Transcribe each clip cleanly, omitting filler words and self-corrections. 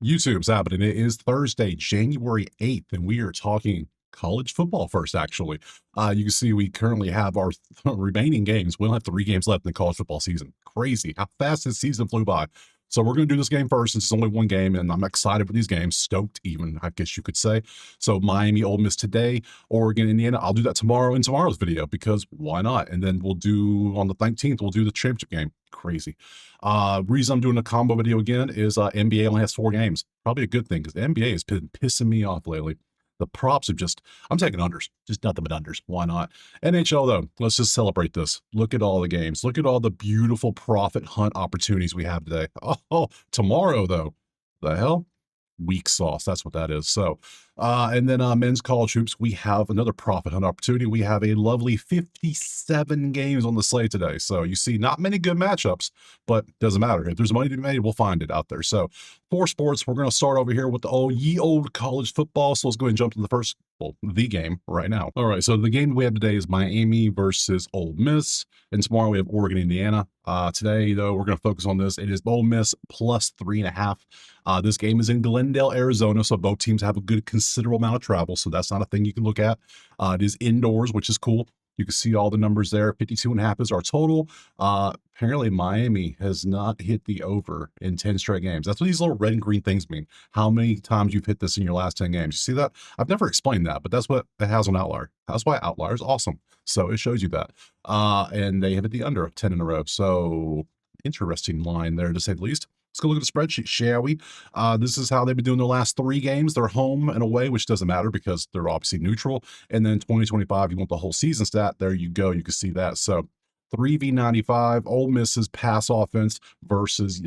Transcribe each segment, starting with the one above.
YouTube's happening. It is Thursday, January 8th, and we are talking college football first, actually. You can see we currently have our remaining games. We only have 3 games left in the college football season. Crazy how fast this season flew by. So we're going to do this game first since it's only 1 game, and I'm excited for these games, stoked even, I guess you could say. So Miami, Ole Miss today, Oregon, Indiana. I'll do that tomorrow in tomorrow's video because why not? And then we'll do on the 19th, we'll do the championship game. Crazy. Reason I'm doing a combo video again is NBA only has 4 games. Probably a good thing because the NBA has been pissing me off lately. The props have I'm taking unders, just nothing but unders. Why not? NHL though, let's just celebrate this. Look at all the games. Look at all the beautiful profit hunt opportunities we have today. Oh, tomorrow though, the hell? Weak sauce. That's what that is. So, and then men's college hoops, we have another profit hunt opportunity. We have a lovely 57 games on the slate today. So you see not many good matchups, but doesn't matter. If there's money to be made, we'll find it out there. So for sports, we're going to start over here with the old college football. So let's go ahead and jump to the game right now. All right. So the game we have today is Miami versus Ole Miss. And tomorrow we have Oregon, Indiana. Today, though, we're going to focus on this. It is Ole Miss plus 3.5. This game is in Glendale, Arizona, so both teams have a good considerable amount of travel, so that's not a thing you can look at. It is indoors, which is cool. You can see all the numbers there. 52.5 is our total. Apparently, Miami has not hit the over in 10 straight games. That's what these little red and green things mean. How many times you've hit this in your last 10 games. You see that? I've never explained that, but that's what it has on Outlier. That's why Outlier is awesome. So it shows you that. And they have hit the under of 10 in a row. So interesting line there, to say the least. Let's go look at the spreadsheet, shall we? This is how they've been doing their last 3 games. They're home and away, which doesn't matter because they're obviously neutral. And then 2025, you want the whole season stat. There you go. You can see that. So 3v95, Ole Miss's pass offense versus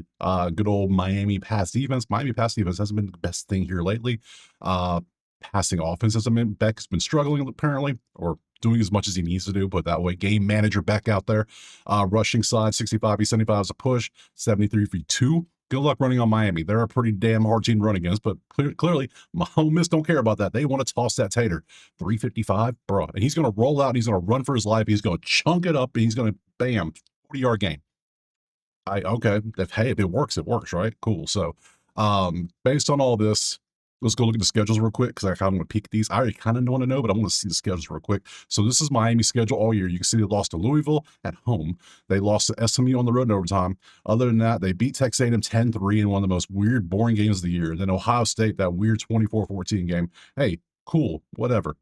good old Miami pass defense. Miami pass defense hasn't been the best thing here lately. Passing offense hasn't been. Beck's been struggling apparently, or doing as much as he needs to do, put that way. Game manager Beck out there. Rushing side, 65v75 is a push, 73v2. Good luck running on Miami. They're a pretty damn hard team to run against, but clearly, Ole Miss don't care about that. They want to toss that tater. 355, bro. And he's going to roll out, and he's going to run for his life. He's going to chunk it up, and he's going to, bam, 40-yard game. Okay, if it works, it works, right? Cool. So, based on all this, let's go look at the schedules real quick because I kind of want to peek at these. I already kind of want to know, but I want to see the schedules real quick. So this is Miami's schedule all year. You can see they lost to Louisville at home. They lost to SMU on the road in overtime. Other than that, they beat Texas A&M 10-3 in one of the most weird, boring games of the year. Then Ohio State, that weird 24-14 game. Hey, cool, whatever.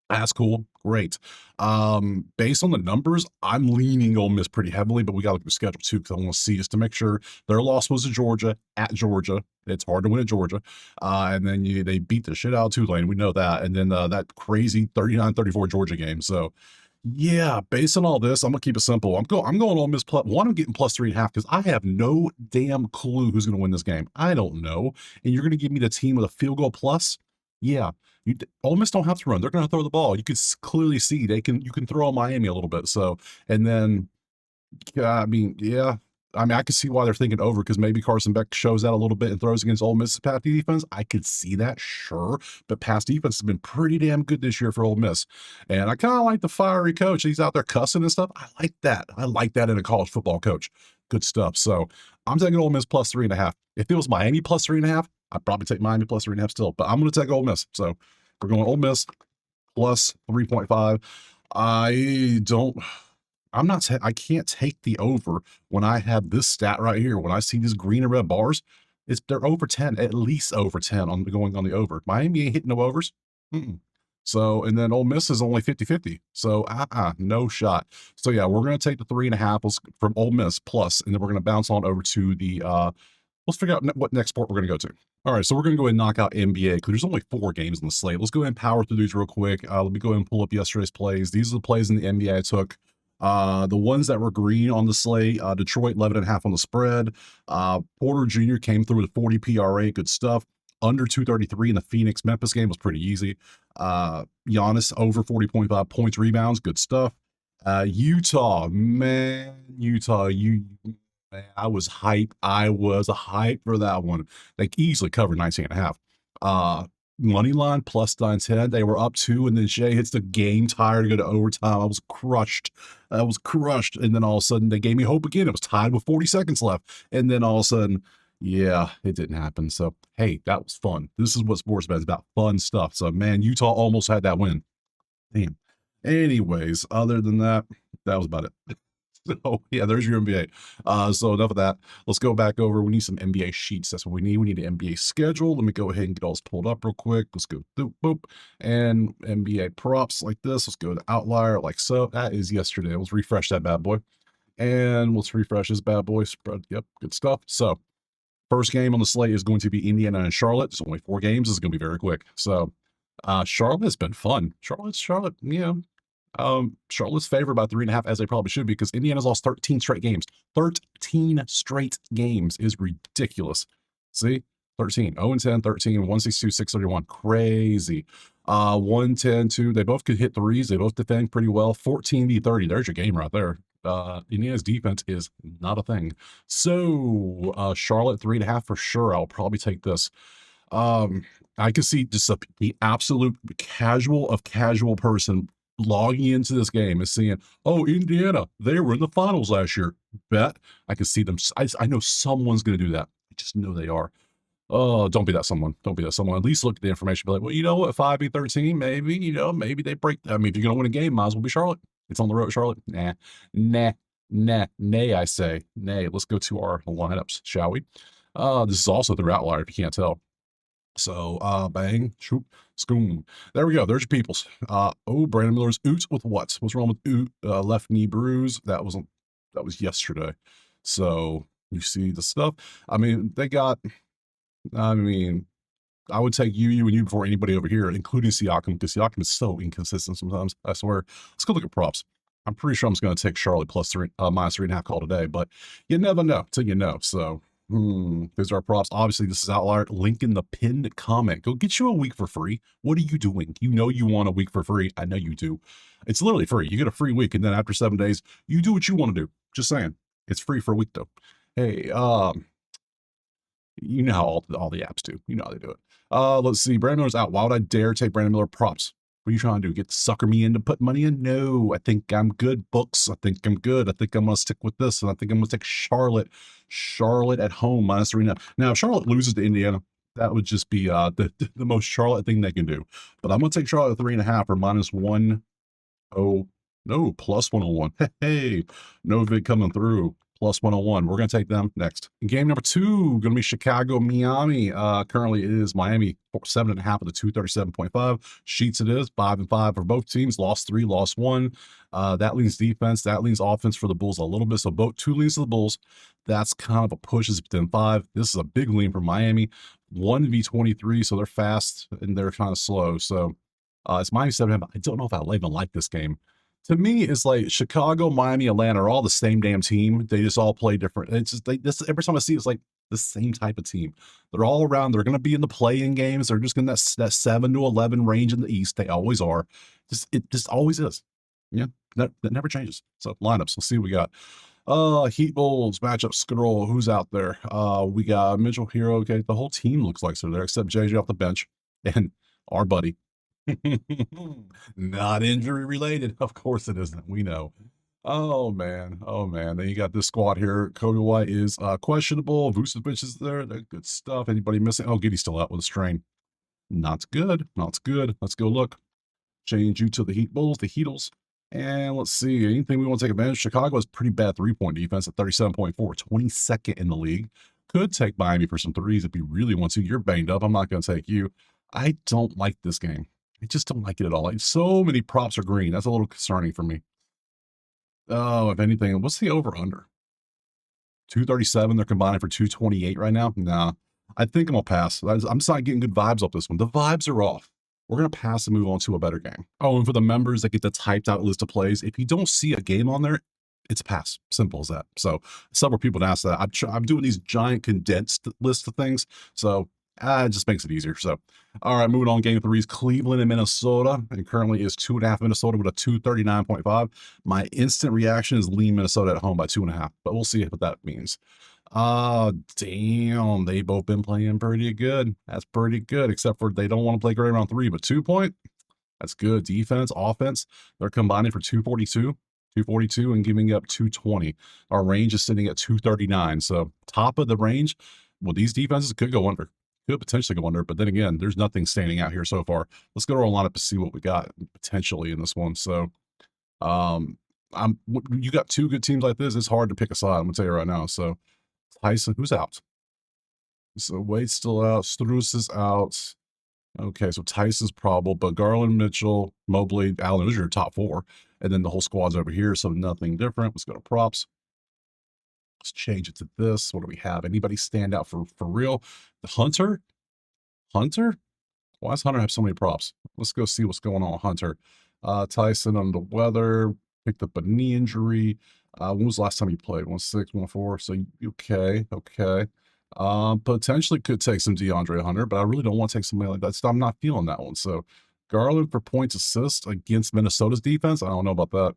That's cool. Great. Based on the numbers, I'm leaning Ole Miss pretty heavily, but we got to look at the schedule too because I want to see just to make sure. Their loss was to Georgia, at Georgia. It's hard to win at Georgia. And then they beat the shit out of Tulane. We know that. And then that crazy 39-34 Georgia game. So, yeah, based on all this, I'm going to keep it simple. I'm going Ole Miss plus one. I'm getting plus 3.5 because I have no damn clue who's going to win this game. I don't know. And you're going to give me the team with a field goal plus? Yeah. Ole Miss don't have to run. They're going to throw the ball. You can clearly see you can throw on Miami a little bit. So, and then, I mean, yeah. I mean, I could see why they're thinking over because maybe Carson Beck shows out a little bit and throws against Ole Miss's pass defense. I could see that, sure. But pass defense has been pretty damn good this year for Ole Miss. And I kind of like the fiery coach. He's out there cussing and stuff. I like that. I like that in a college football coach. Good stuff. So I'm taking Ole Miss plus 3.5. If it was Miami plus 3.5, I'd probably take Miami plus 3.5 still. But I'm going to take Ole Miss. So we're going Ole Miss plus 3.5. I can't take the over when I have this stat right here. When I see these green and red bars, they're over 10, at least over 10 on going on the over. Miami ain't hitting no overs. So, and then Ole Miss is only 50-50. So, no shot. So yeah, we're going to take the 3.5 from Ole Miss plus, and then we're going to bounce on over to the, let's figure out what next sport we're going to go to. All right, so we're going to go ahead and knock out NBA because there's only 4 games on the slate. Let's go ahead and power through these real quick. Let me go ahead and pull up yesterday's plays. These are the plays in the NBA I took. The ones that were green on the slate, Detroit 11.5 on the spread. Porter Jr. came through with 40 PRA, good stuff. Under 233 in the Phoenix-Memphis game was pretty easy. Giannis over 40.5 points, rebounds, good stuff. Utah, man, I was hype. I was hype for that one. They easily covered 19.5. Money line plus 910. They were up 2, and then Shea hits the game tire to go to overtime. I was crushed. And then all of a sudden, they gave me hope again. It was tied with 40 seconds left. And then all of a sudden, Yeah, it didn't happen. So, hey, that was fun. This is what sports bet is about, fun stuff. So, man, Utah almost had that win. Damn. Anyways, other than that, that was about it. So, yeah, there's your NBA. So enough of that. Let's go back over. We need some NBA sheets. That's what we need. We need an NBA schedule. Let me go ahead and get all this pulled up real quick. Let's go boop, boop. And NBA props like this. Let's go to outlier like so. That is yesterday. Let's refresh that bad boy. And let's refresh this bad boy. Spread. Yep, good stuff. So first game on the slate is going to be Indiana and Charlotte. It's only 4 games. It's going to be very quick. So Charlotte has been fun. Charlotte, Charlotte's favored by 3.5, as they probably should, because Indiana's lost 13 straight games. 13 straight games is ridiculous. See? 13, 0-10, 13, 162, 631. Crazy. 110, 2. They both could hit threes. They both defend pretty well. 14-30. There's your game right there. Indiana's defense is not a thing. So, Charlotte 3.5 for sure. I'll probably take this. I can see just the absolute casual of casual person logging into this game and seeing, oh, Indiana, they were in the finals last year. Bet. I can see them. I know someone's going to do that. I just know they are. Oh, don't be that someone. Don't be that someone. At least look at the information. Be like, well, you know what? 5v13, maybe, maybe they break. I mean, if you're going to win a game, might as well be Charlotte. It's on the road, Charlotte. Nay, I say. Nay. Let's go to our lineups, shall we? This is also the outlier, if you can't tell. So, bang, shoop, scoom. There we go. There's your peoples. Brandon Miller's oot with what? What's wrong with oot? Left knee bruise. That was yesterday. So you see the stuff. I mean, I would take you and you before anybody over here, including Siakam, because Siakam is so inconsistent sometimes. I swear. Let's go look at props. I'm pretty sure I'm just going to take Charlotte plus minus 3.5 call today, but you never know till you know. So, those are our props. Obviously, this is outlier. Link in the pinned comment. Go get you a week for free. What are you doing? You know you want a week for free. I know you do. It's literally free. You get a free week, and then after 7 days, you do what you want to do. Just saying. It's free for a week, though. Hey, you know how all the apps do. You know how they do it. Let's see. Brandon Miller's out. Why would I dare take Brandon Miller props? What are you trying to do? Get sucker me into put money in? No, I think I'm good, books. I think I'm good. I think I'm going to stick with this, and I think I'm going to take Charlotte. Charlotte at home, minus 3.5. Now, if Charlotte loses to Indiana, that would just be the most Charlotte thing they can do. But I'm going to take Charlotte at 3.5 or minus 1. Oh, no, plus 101. Hey, no vid coming through. Plus 101. We're going to take them next. Game number 2, going to be Chicago, Miami. Currently, it is Miami 7.5 with a 237.5. Sheets it is 5-5 for both teams. Lost 3, lost 1. That leans defense. That leans offense for the Bulls a little bit. So both 2 leans to the Bulls. That's kind of a push. It's within 5. This is a big lean for Miami. 1v23, so they're fast and they're kind of slow. So it's Miami 7.5. I don't know if I even like this game. To me, it's like Chicago, Miami, Atlanta are all the same damn team. They just all play different. It's just every time I see it, it's like the same type of team. They're all around. They're going to be in the play-in games. They're just in that 7 to 11 range in the East. They always are. It just always is. Yeah, that never changes. So lineups. Let's see what we got. Heat Bulls matchup scroll. Who's out there? We got Mitchell Hero. Okay, the whole team looks like they're there except JJ off the bench and our buddy. Not injury related. Of course it isn't. We know. Oh man. Then you got this squad here. Kobe White is questionable. Vucevic is there. They're good stuff. Anybody missing? Oh, Giddy's still out with a strain. Not good. Let's go look. Change you to the Heat Bulls, the Heatles. And let's see. Anything we want to take advantage? Chicago has pretty bad 3-point defense at 37.4, 22nd in the league. Could take Miami for some threes if you really want to. You're banged up. I'm not going to take you. I don't like this game. I just don't like it at all. Like, so many props are green. That's a little concerning for me. Oh, if anything, what's the over-under? 237. They're combining for 228 right now. Nah, I think I'm going to pass. I'm just not getting good vibes off this one. The vibes are off. We're going to pass and move on to a better game. Oh, and for the members that get the typed out list of plays, if you don't see a game on there, it's a pass. Simple as that. So several people asked that. I'm doing these giant condensed lists of things. So it just makes it easier. So, all right, moving on. Game 3 is Cleveland and Minnesota, and currently is 2.5 Minnesota with a 239.5. My instant reaction is lean Minnesota at home by 2.5, but we'll see what that means. Damn, they both been playing pretty good. That's pretty good, except for they don't want to play great around 3, but 2-point, that's good. Defense, offense, they're combining for 242 and giving up 220. Our range is sitting at 239, so top of the range. well, these defenses could go under, could potentially go under, but then again, there's nothing standing out here so far. Let's go to our lineup to see what we got potentially in this one. So, you got two good teams like this. It's hard to pick a side. I'm gonna tell you right now. So, Tyson, who's out? So Wade's still out. Struess is out. Okay, so Tyson's probable, but Garland, Mitchell, Mobley, Allen, those are your top four. And then the whole squad's over here, so nothing different. Let's go to props. Let's change it to this. What do we have? Anybody stand out for real? The Hunter? Hunter? Why does Hunter have so many props? Let's go see what's going on with Hunter. Tyson on the weather, picked up a knee injury. When was the last time you played? 1-6, 1-4. So, okay. Potentially could take some DeAndre Hunter, but I really don't want to take somebody like that. So I'm not feeling that one. So Garland for points assist against Minnesota's defense. I don't know about that.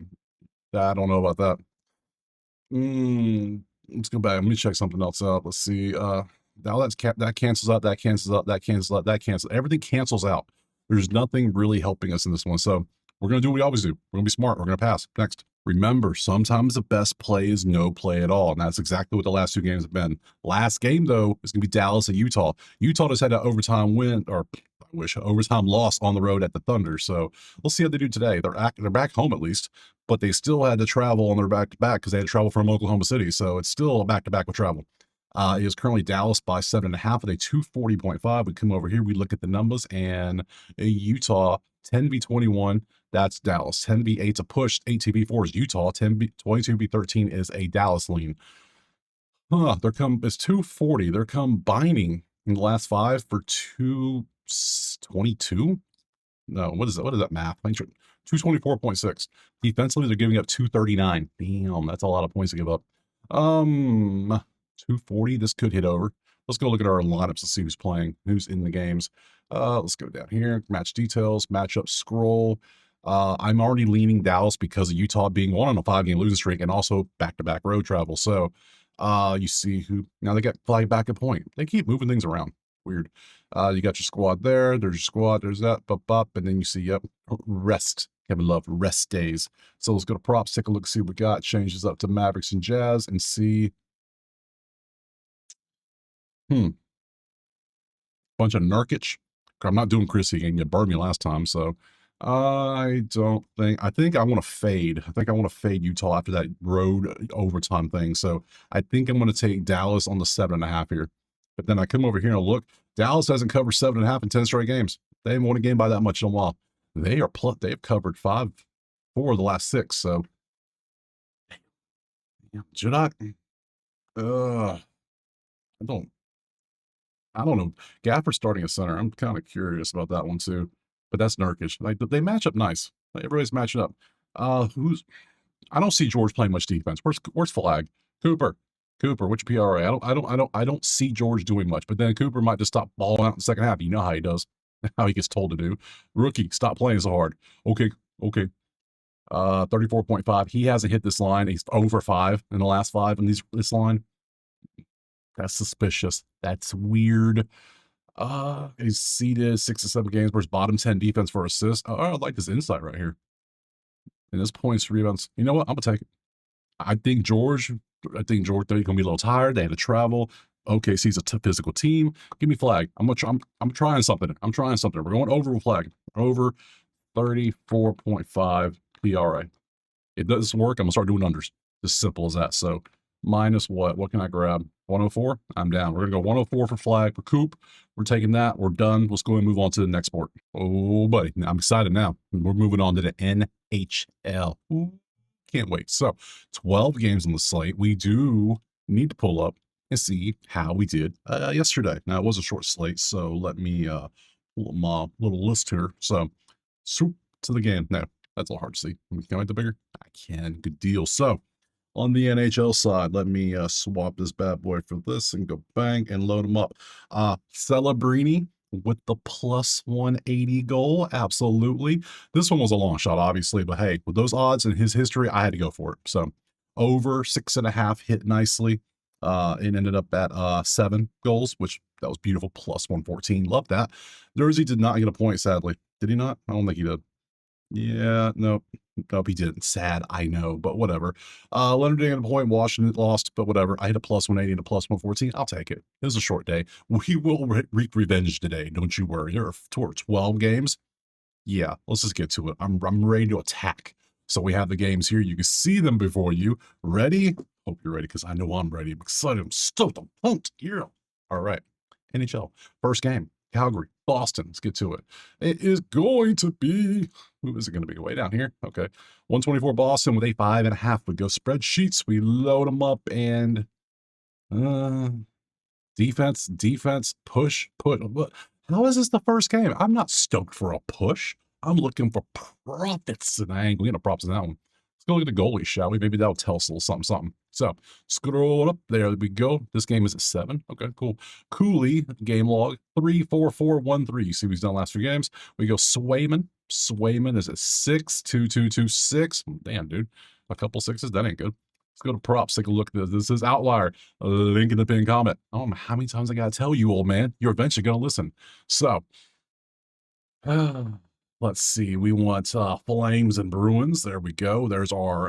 Let's go back. Let me check something else out. Let's see. Now that cancels out. That cancels out. That cancels out. That cancels. Everything cancels out. There's nothing really helping us in this one. So we're gonna do what we always do. We're gonna be smart. We're gonna pass. Next. Remember, sometimes the best play is no play at all. And that's exactly what the last two games have been. Last game, though, is going to be Dallas and Utah. Utah just had an overtime win, or I wish, overtime loss on the road at the Thunder. So we'll see how they do today. They're back home at least, but they still had to travel on their back-to-back because they had to travel from Oklahoma City. So it's still a back-to-back with travel. It is currently Dallas by 7.5 at a 240.5. We come over here, we look at the numbers, and Utah 10v21. That's Dallas. 10v8's a push. 18v4 is Utah. 22v13 is a Dallas lean. It's 240. They're combining in the last 5 for 222. No, what is that? What is that math? 224.6. Defensively, they're giving up 239. Damn, that's a lot of points to give up. 240. This could hit over. Let's go look at our lineups to see who's playing, who's in the games. Let's go down here. Match details, matchup scroll. I'm already leaning Dallas because of Utah being on a 5-game losing streak and also back-to-back road travel. So you see who now they got flagged back a point. They keep moving things around. Weird. You got your squad there. There's your squad. There's that. And then you see, yep, rest. Kevin Love, rest days. So let's go to props, take a look, see what we got. Changes up to Mavericks and Jazz and see. Bunch of Nurkic. I'm not doing Chrissy again. You burned me last time, so I think I want to fade. I think I want to fade Utah after that road overtime thing. So I think I'm going to take Dallas on the 7.5 here. But then I come over here and look. Dallas hasn't covered 7.5 in 10 straight games. They haven't won a game by that much in a while. They've covered 4 of the last 6. So should I don't know. Gafford starting a center. I'm kind of curious about that one too. But that's Nurkic. Like they match up nice. Like, everybody's matching up. I don't see George playing much defense. Where's Flag? Cooper, what's your PRA? I don't see George doing much. But then Cooper might just stop balling out in the second half. You know how he does. How he gets told to do. Rookie, stop playing so hard. Okay. 34.5. He hasn't hit this line. He's over 5 in the last 5 in this line. That's suspicious. That's weird. He's seeded 6 to 7 games versus bottom 10 defense for assists. I like this insight right here. And this points, rebounds. You know what? I'm gonna take it. I think George, they're gonna be a little tired. They had to travel. OKC's a physical team. Give me Flag. I'm trying something. We're going over with Flag. Over 34.5 PRA. It doesn't work. I'm gonna start doing unders. As simple as that. So minus what? What can I grab? 104? I'm down. We're going to go 104 for Flag for Coop. We're taking that. We're done. Let's go and move on to the next sport. Oh, buddy. I'm excited now. We're moving on to the NHL. Ooh, can't wait. So 12 games on the slate. We do need to pull up and see how we did yesterday. Now, it was a short slate, so let me pull up my little list here. So, swoop to the game. No, that's a little hard to see. Can I make the bigger? I can. Good deal. So, on the NHL side, let me swap this bad boy for this and go bang and load them up. Celebrini with the plus 180 goal. Absolutely. This one was a long shot, obviously, but hey, with those odds and his history, I had to go for it. So over 6.5 hit nicely. It ended up at 7 goals, which that was beautiful. Plus 114. Love that. Jersey did not get a point, sadly. Did he not? I don't think he did. Yeah, no. Nope, he didn't. Sad, I know, but whatever. Leonard didn't get a point. Washington lost, but whatever. I hit a plus 180 and a plus 114. I'll take it. It was a short day. We will wreak revenge today. Don't you worry. There are 12 games. Yeah, let's just get to it. I'm ready to attack. So we have the games here. You can see them before you. Ready? Hope you're ready because I know I'm ready. I'm excited. I'm stoked. I'm pumped. Yeah. All right. NHL. First game. Calgary. Boston. Let's get to it. It is going to be. Who is it going to be? Way down here. Okay. 124 Boston with a 5.5. We go spreadsheets. We load them up and defense, push, put. How is this the first game? I'm not stoked for a push. I'm looking for profits, and I ain't going to get props in that one. Let's go look at the goalie, shall we? Maybe that'll tell us a little something. So scroll up. There we go. This game is at 7. Okay, cool. Cooley, game log, 3-4-4-1-3. You see what he's done last few games. We go Swayman. Swayman is at 6-2-2-2-6. Damn, dude. A couple sixes. That ain't good. Let's go to props. Take a look at this. This is Outlier. Link in the pinned comment. I don't know how many times I got to tell you, old man. You're eventually going to listen. So, let's see. We want Flames and Bruins. There we go. There's our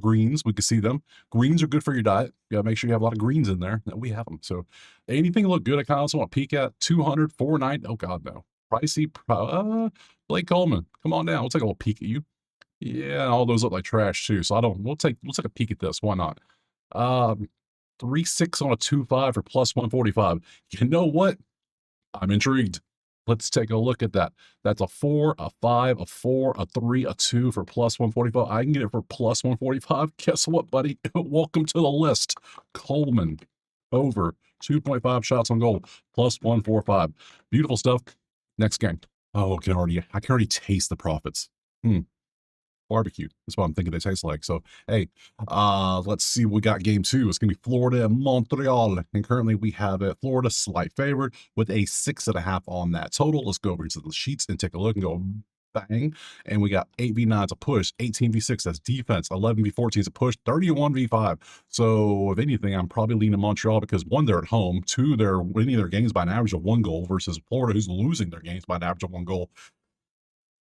greens. We can see them. Greens are good for your diet. You got to make sure you have a lot of greens in there. We have them. So, anything look good? I kind of also want to peek at 200, 490. Oh, God, no. Pricey. Blake Coleman. Come on down. We'll take a little peek at you. Yeah, all those look like trash too. So we'll take a peek at this. Why not? 3-6 on a 2-5 for plus 145. You know what? I'm intrigued. Let's take a look at that. That's a 4, a 5, a 4, a 3, a 2 for plus 145. I can get it for plus 145. Guess what, buddy? Welcome to the list. Coleman over 2.5 shots on goal, plus 145. Beautiful stuff. Next game. Oh, I can already taste the profits. Barbecue. That's what I'm thinking they taste like. So, hey, let's see what we got game 2. It's going to be Florida and Montreal. And currently we have a Florida slight favorite with a 6.5 on that total. Let's go over to the sheets and take a look and go bang. And we got 8v9 is a push, 18v6 that's defense, 11v14 is a push, 31v5. So if anything, I'm probably leaning Montreal because 1, they're at home. 2, they're winning their games by an average of 1 goal versus Florida, who's losing their games by an average of 1 goal.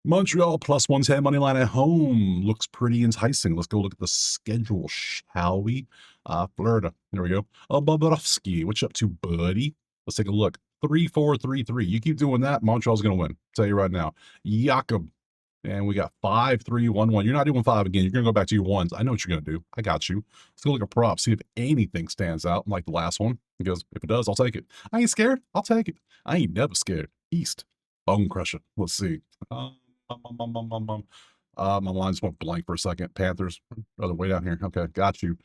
Montreal plus 110 money line at home looks pretty enticing. Let's go look at the schedule, shall we? Florida. There we go. Bobrovsky. What you up to, buddy? Let's take a look. 3-4-3-3. You keep doing that, Montreal's going to win. I'll tell you right now. Jakob. And we got 5-3-1-1. You're not doing 5 again. You're going to go back to your 1s. I know what you're going to do. I got you. Let's go look at props. See if anything stands out like the last one. Because if it does, I'll take it. I ain't scared. I'll take it. I ain't never scared. East. Bone crusher. Let's see. My lines went blank for a second. Panthers, other way down here. Okay, got you.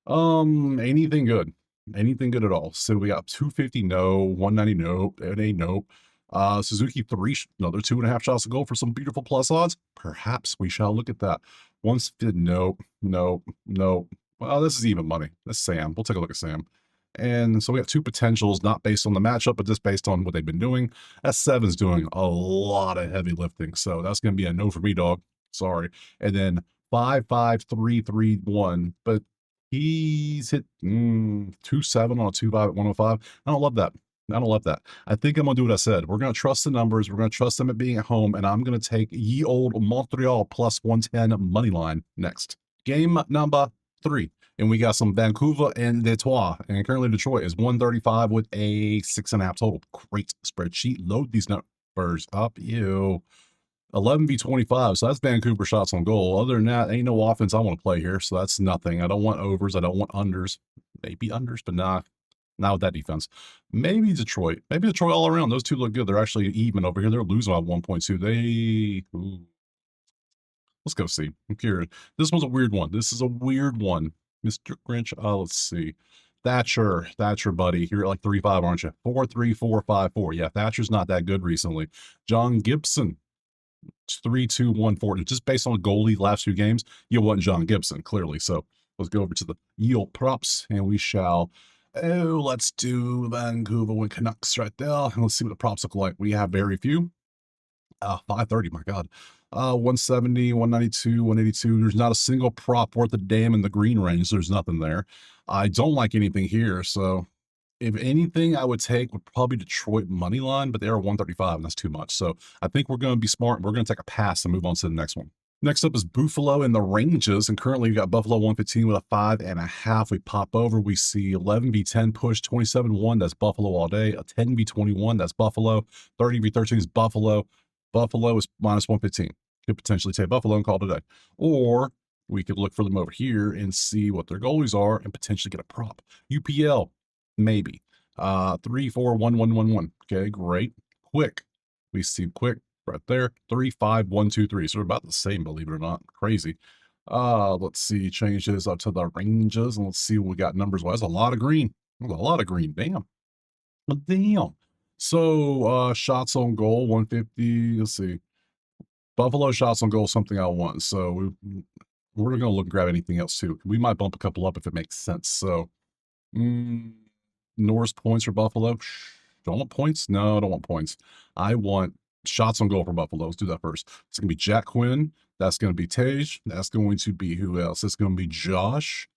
Anything good? Anything good at all? So we got 250, no. 190, nope. It ain't nope. Suzuki 3, another 2.5 shots to goal for some beautiful plus odds. Perhaps we shall look at that. 150, nope, nope, nope. Well, this is even money. That's Sam. We'll take a look at Sam. And so we have 2 potentials, not based on the matchup, but just based on what they've been doing. S7's doing a lot of heavy lifting, so that's going to be a no for me, dog. Sorry. And then 5-5-3-3-1, but he's hit 2-7 on a 2-5 at 105. I don't love that. I don't love that. I think I'm going to do what I said. We're going to trust the numbers. We're going to trust them at being at home, and I'm going to take ye old Montreal plus 110 money line next. Game number 3. And we got some Vancouver and Detroit. And currently Detroit is 135 with a 6.5 total. Great spreadsheet. Load these numbers up. Ew. 11v25. So that's Vancouver shots on goal. Other than that, ain't no offense I want to play here. So that's nothing. I don't want overs. I don't want unders. Maybe unders, but not with that defense. Maybe Detroit. Maybe Detroit all around. Those two look good. They're actually even over here. They're losing by 1.2. Let's go see. I'm curious. This one's a weird one. This is a weird one. Mr. Grinch. Let's see. Thatcher, buddy. You're at like 3-5, aren't you? 4-3-4-5-4. Yeah, Thatcher's not that good recently. John Gibson, 3-2-1-4. Just based on goalie last 2 games, you want John Gibson, clearly. So let's go over to the yield props, and we shall. Oh, let's do Vancouver with Canucks right there. And let's see what the props look like. We have very few. 530, my God. 170, 192, 182. There's not a single prop worth a damn in the green range. There's nothing there. I don't like anything here. So if anything, I would take would probably Detroit money line, but they are 135, and that's too much. So I think we're going to be smart. We're going to take a pass and move on to the next one. Next up is Buffalo and the Rangers, and currently we got Buffalo 115 with a 5.5. We pop over, we see 11v10 push, 27-1, that's Buffalo all day. A 10v21, that's Buffalo. 30v13 is Buffalo. Buffalo is minus 115. Could potentially take Buffalo and call it a day. Or we could look for them over here and see what their goalies are and potentially get a prop. UPL, maybe. 3-4-1-1-1-1. Okay, great. Quick. We see quick right there. 3-5-1-2-3. So we're about the same, believe it or not. Crazy. Let's see. Change this up to the ranges and let's see what we got numbers wise. A lot of green. There's a lot of green. Damn. Damn. So shots on goal, 150. Let's see. Buffalo shots on goal, something I want. So we're gonna look and grab anything else too. We might bump a couple up if it makes sense. So Norris points for Buffalo. Don't want points? No, I don't want points. I want shots on goal for Buffalo. Let's do that first. It's going to be Jack Quinn. That's going to be Tage. That's going to be who else? It's going to be Josh.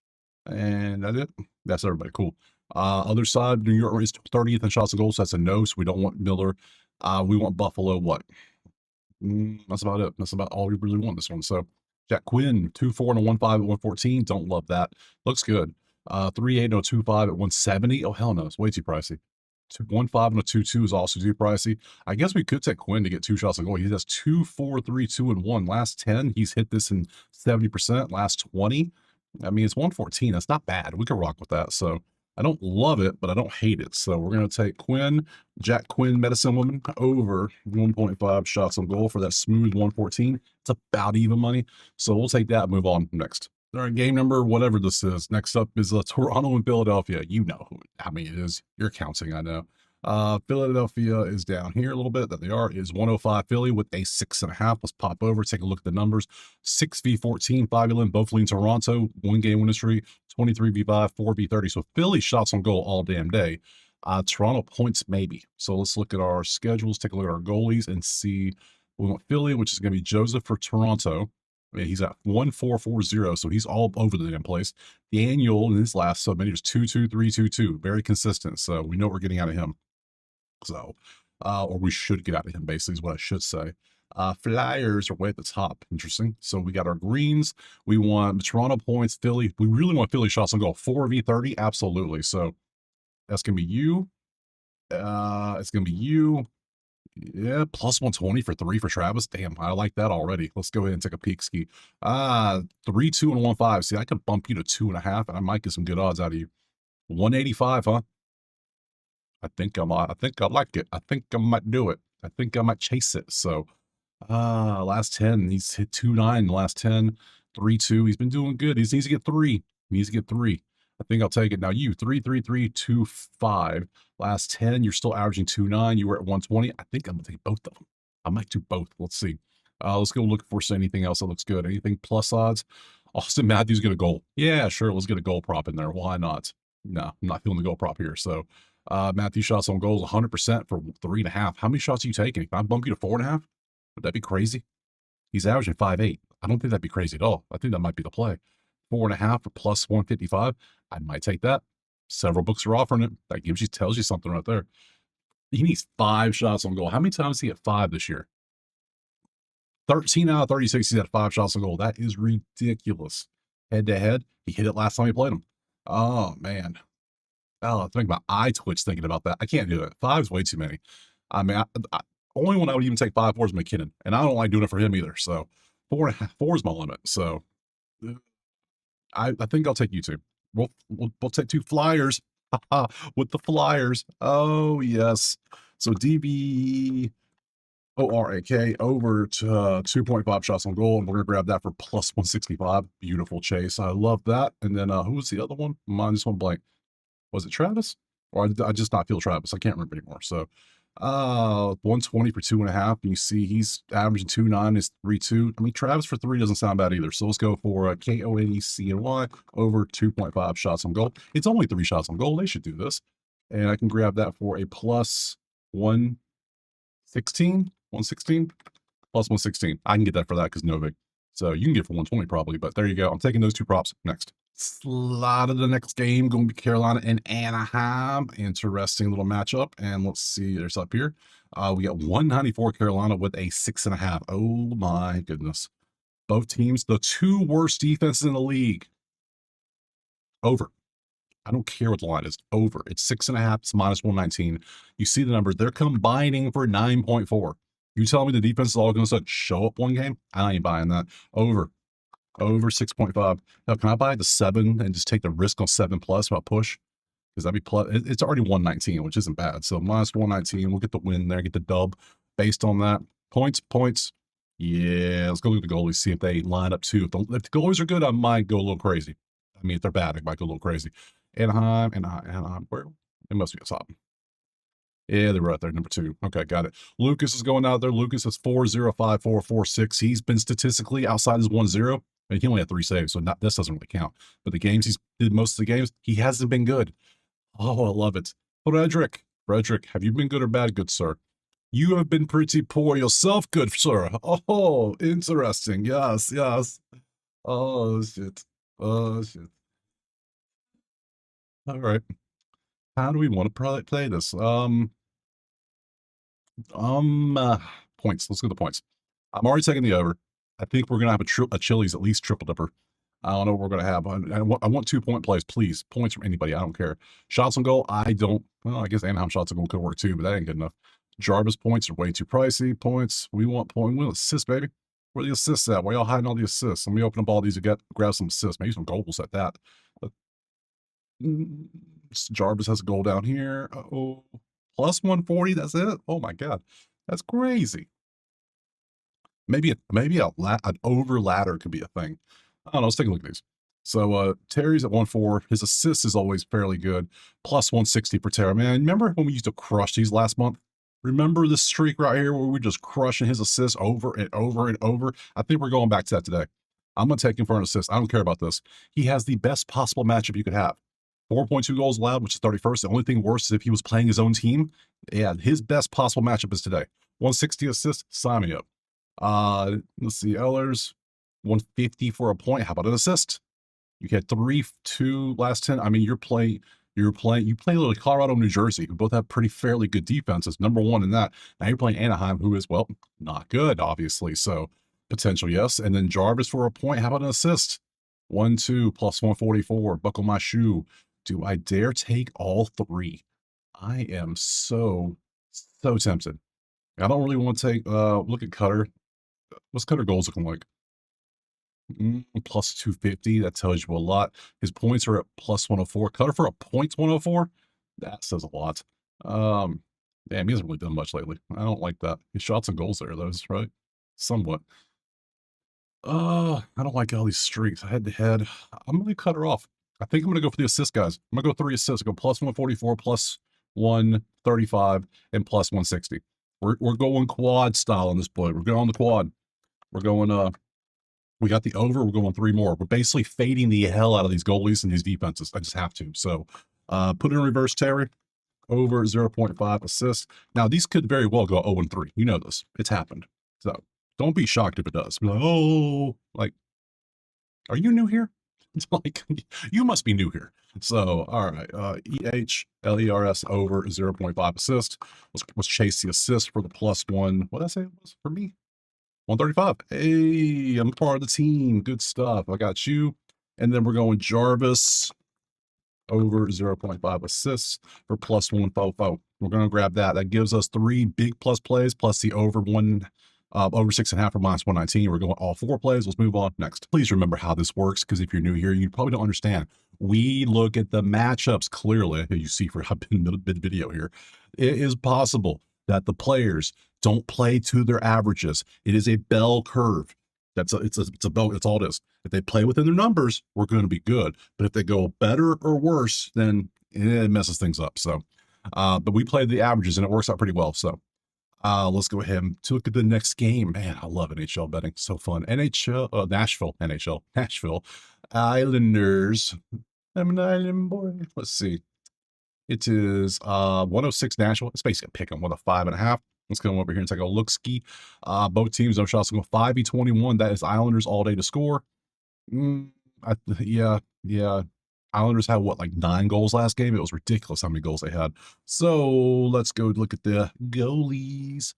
And that's it. That's everybody. Cool. Other side, New York is 30th in shots on goal. So that's a no. So we don't want Miller. We want Buffalo. What? That's about it. That's about all we really want this one. So Jack Quinn, 2-4 and a 1-5 at 114. Don't love that. Looks good. 3-8 and a 2-5 at 170. Oh, hell no. It's way too pricey. 1-5 and a 2-2 is also too pricey. I guess we could take Quinn to get 2 shots on goal. He has 2-4, 3-2, and 1. Last 10, he's hit this in 70%. Last 20, I mean, it's 114. That's not bad. We can rock with that. So I don't love it, but I don't hate it. So we're going to take Quinn, Jack Quinn, Medicine Woman, over 1.5 shots on goal for that smooth 114. It's about even money. So we'll take that and move on next. All right, game number, whatever this is. Next up is Toronto and Philadelphia. You know how many it is. You're counting, I know. Philadelphia is down here a little bit. That they are is 105 Philly with a 6.5. Let's pop over, take a look at the numbers. 6v14, 5v11, both lean Toronto. 1 game winning streak, 23v5, 4v30. So Philly shots on goal all damn day. Toronto points maybe. So let's look at our schedules, take a look at our goalies and see. We want Philly, which is going to be Joseph for Toronto. I mean, he's at 1-4-4-0, so he's all over the damn place. Daniel in his last so many was 2-2-3-2-2, very consistent. So we know what we're getting out of him. So, or we should get out of him, basically, is what I should say. Flyers are way at the top. Interesting. So we got our greens. We want Toronto points, Philly. We really want Philly shots on goal. 4v30, absolutely. So that's gonna be you. It's gonna be you. Yeah, plus 120 for 3 for Travis. Damn, I like that already. Let's go ahead and take a peek ski. 3-2 and 1-5. See, I could bump you to 2.5, and I might get some good odds out of you. 185, huh? I think I like it. I think I might do it. I think I might chase it. So, last 10, he's hit 2-9 the last 10, 3-2. He's been doing good. He needs to get 3. He needs to get 3. I think I'll take it. Now you 3-3-3-2-5. Last 10, you're still averaging 2.9. You were at 120. I think I'm gonna take both of them. I might do both. Let's see. Let's go look for anything else that looks good. Anything plus odds? Austin Matthews get a goal. Yeah, sure. Let's get a goal prop in there. Why not? No, I'm not feeling the goal prop here. So Matthew shots on goals 100% for 3.5. How many shots are you taking? If I bump you to 4.5, would that be crazy? He's averaging 5.8. I don't think that'd be crazy at all. I think that might be the play. 4.5 for plus 155. I might take that. Several books are offering it. That tells you something right there. He needs 5 shots on goal. How many times did he hit 5 this year? 13 out of 36, he's had 5 shots on goal. That is ridiculous. Head to head, he hit it last time he played him. Oh, man. Oh, I think my eye twitch thinking about that. I can't do it. 5's way too many. I mean, only one I would even take 5 for is McKinnon, and I don't like doing it for him either. So 4.5 is my limit. So I think I'll take you two. We'll take 2 Flyers with the Flyers. Oh yes. So DB ORAK over to 2.5 shots on goal, and we're gonna grab that for plus 165. Beautiful chase. I love that. And then who was the other one? Mine just went blank. Was it Travis? Or I just not feel Travis. I can't remember anymore. So 120 for 2.5. And you see he's averaging 2.9 is 3.2. I mean, Travis for 3 doesn't sound bad either. So let's go for KONECNY over 2.5 shots on goal. It's only 3 shots on goal. They should do this. And I can grab that for a plus 116. 116 plus 116. I can get that for that because Novik. So you can get it for 120 probably, but there you go. I'm taking those 2 props next. Slot of the next game going to be Carolina and Anaheim. Interesting little matchup. And let's see, there's up here. We got 194 Carolina with a 6.5. Oh my goodness. Both teams, the 2 worst defenses in the league. Over. I don't care what the line is. Over. It's 6.5. It's -119. You see the numbers. They're combining for 9.4. You tell me the defense is all going to show up one game? I ain't buying that. Over. Over 6.5. Now, can I buy the 7 and just take the risk on 7+ about push? Because that'd be plus. It's already 119, which isn't bad. So -119. We'll get the win there, get the dub based on that. Points. Yeah, let's go look at the goalies, see if they line up too. If the goalies are good, I might go a little crazy. I mean, if they're bad, I might go a little crazy. Anaheim, where? It must be a top. Yeah, they're right there, number 2. Okay, got it. Lucas is going out there. Lucas has 4.05, 4.46. He's been statistically outside his 1-0. And he only had 3 saves, so this doesn't really count. But the games he's did most of the games, he hasn't been good. Oh, I love it. Frederick, have you been good or bad, good sir? You have been pretty poor yourself, good sir. Oh, interesting. Yes. Oh, shit. All right. How do we want to play this? Points. Let's go to the points. I'm already taking the over. I think we're gonna have a Chili's at least triple dipper. I don't know what we're gonna have. I want 2-point plays, please. Points from anybody. I don't care. Shots on goal. I don't. Well, I guess Anaheim shots on goal could work too, but that ain't good enough. Jarvis points are way too pricey. Points. We want point. We want assists, baby. Where are the assists at? Why y'all hiding all the assists? Let me open up all these and grab some assists. Maybe some goals at that. But, Jarvis has a goal down here. Oh, plus 140. That's it. Oh my god, that's crazy. Maybe an over ladder could be a thing. I don't know. Let's take a look at these. So Terry's at 1.4. His assist is always fairly good. Plus 160 for Terry. Man, remember when we used to crush these last month? Remember this streak right here where we were just crushing his assists over and over and over? I think we're going back to that today. I'm going to take him for an assist. I don't care about this. He has the best possible matchup you could have. 4.2 goals allowed, which is 31st. The only thing worse is if he was playing his own team. Yeah, his best possible matchup is today. 160 assists, sign me up. Let's see, Ellers, 150 for a point. How about an assist? You had 3-2 last 10. I mean, you play a little Colorado, New Jersey, who both have pretty fairly good defenses. Number 1 in that. Now you're playing Anaheim, who is, well, not good, obviously. So potential, yes. And then Jarvis for a point. How about an assist? 1-2 plus 144. Buckle my shoe. Do I dare take all 3? I am so tempted. I don't really want to take, look at Cutter. What's Cutter goals looking like? Plus 250. That tells you a lot. His points are at plus 104. Cutter for a points 104? That says a lot. Damn, he hasn't really done much lately. I don't like that. His shots and goals there, those, right? Somewhat. I don't like all these streaks. Head to head. I'm going to cut her off. I think I'm going to go for the assist, guys. I'm going to go 3 assists. Go plus 144, plus 135, and plus 160. We're going quad style on this boy. We're going on the quad. We're going, we got the over. We're going 3 more. We're basically fading the hell out of these goalies and these defenses. I just have to. So, put it in reverse, Terry. Over 0.5 assists. Now, these could very well go 0-3. You know this. It's happened. So, don't be shocked if it does. Like, oh, like, are you new here? It's like, you must be new here. So, all right. EHLERS over 0.5 assist. Let's chase the assist for the plus 1. What did I say it was for me? 135. Hey, I'm part of the team. Good stuff. I got you. And then we're going Jarvis over 0.5 assists for plus 144. We're going to grab that. That gives us 3 big plus plays plus the over 6.5 for minus 119. We're going all 4 plays. Let's move on next. Please remember how this works, because if you're new here, you probably don't understand. We look at the matchups clearly. You see for mid video here. It is possible that the players don't play to their averages. It is a bell curve. It's a bell. That's all it is. If they play within their numbers, we're going to be good. But if they go better or worse, then it messes things up. So, but we play the averages and it works out pretty well. So, let's go ahead and look at the next game. Man, I love NHL betting. So fun. NHL, Nashville NHL, Nashville Islanders. I'm an island boy. Let's see. It is 106 Nashville. It's basically a pick on 105.5. Let's come over here and take a look-ski. Both teams, no shots. Go 5v21. That is Islanders all day to score. Yeah. Islanders had what, like 9 goals last game? It was ridiculous how many goals they had. So let's go look at the goalies.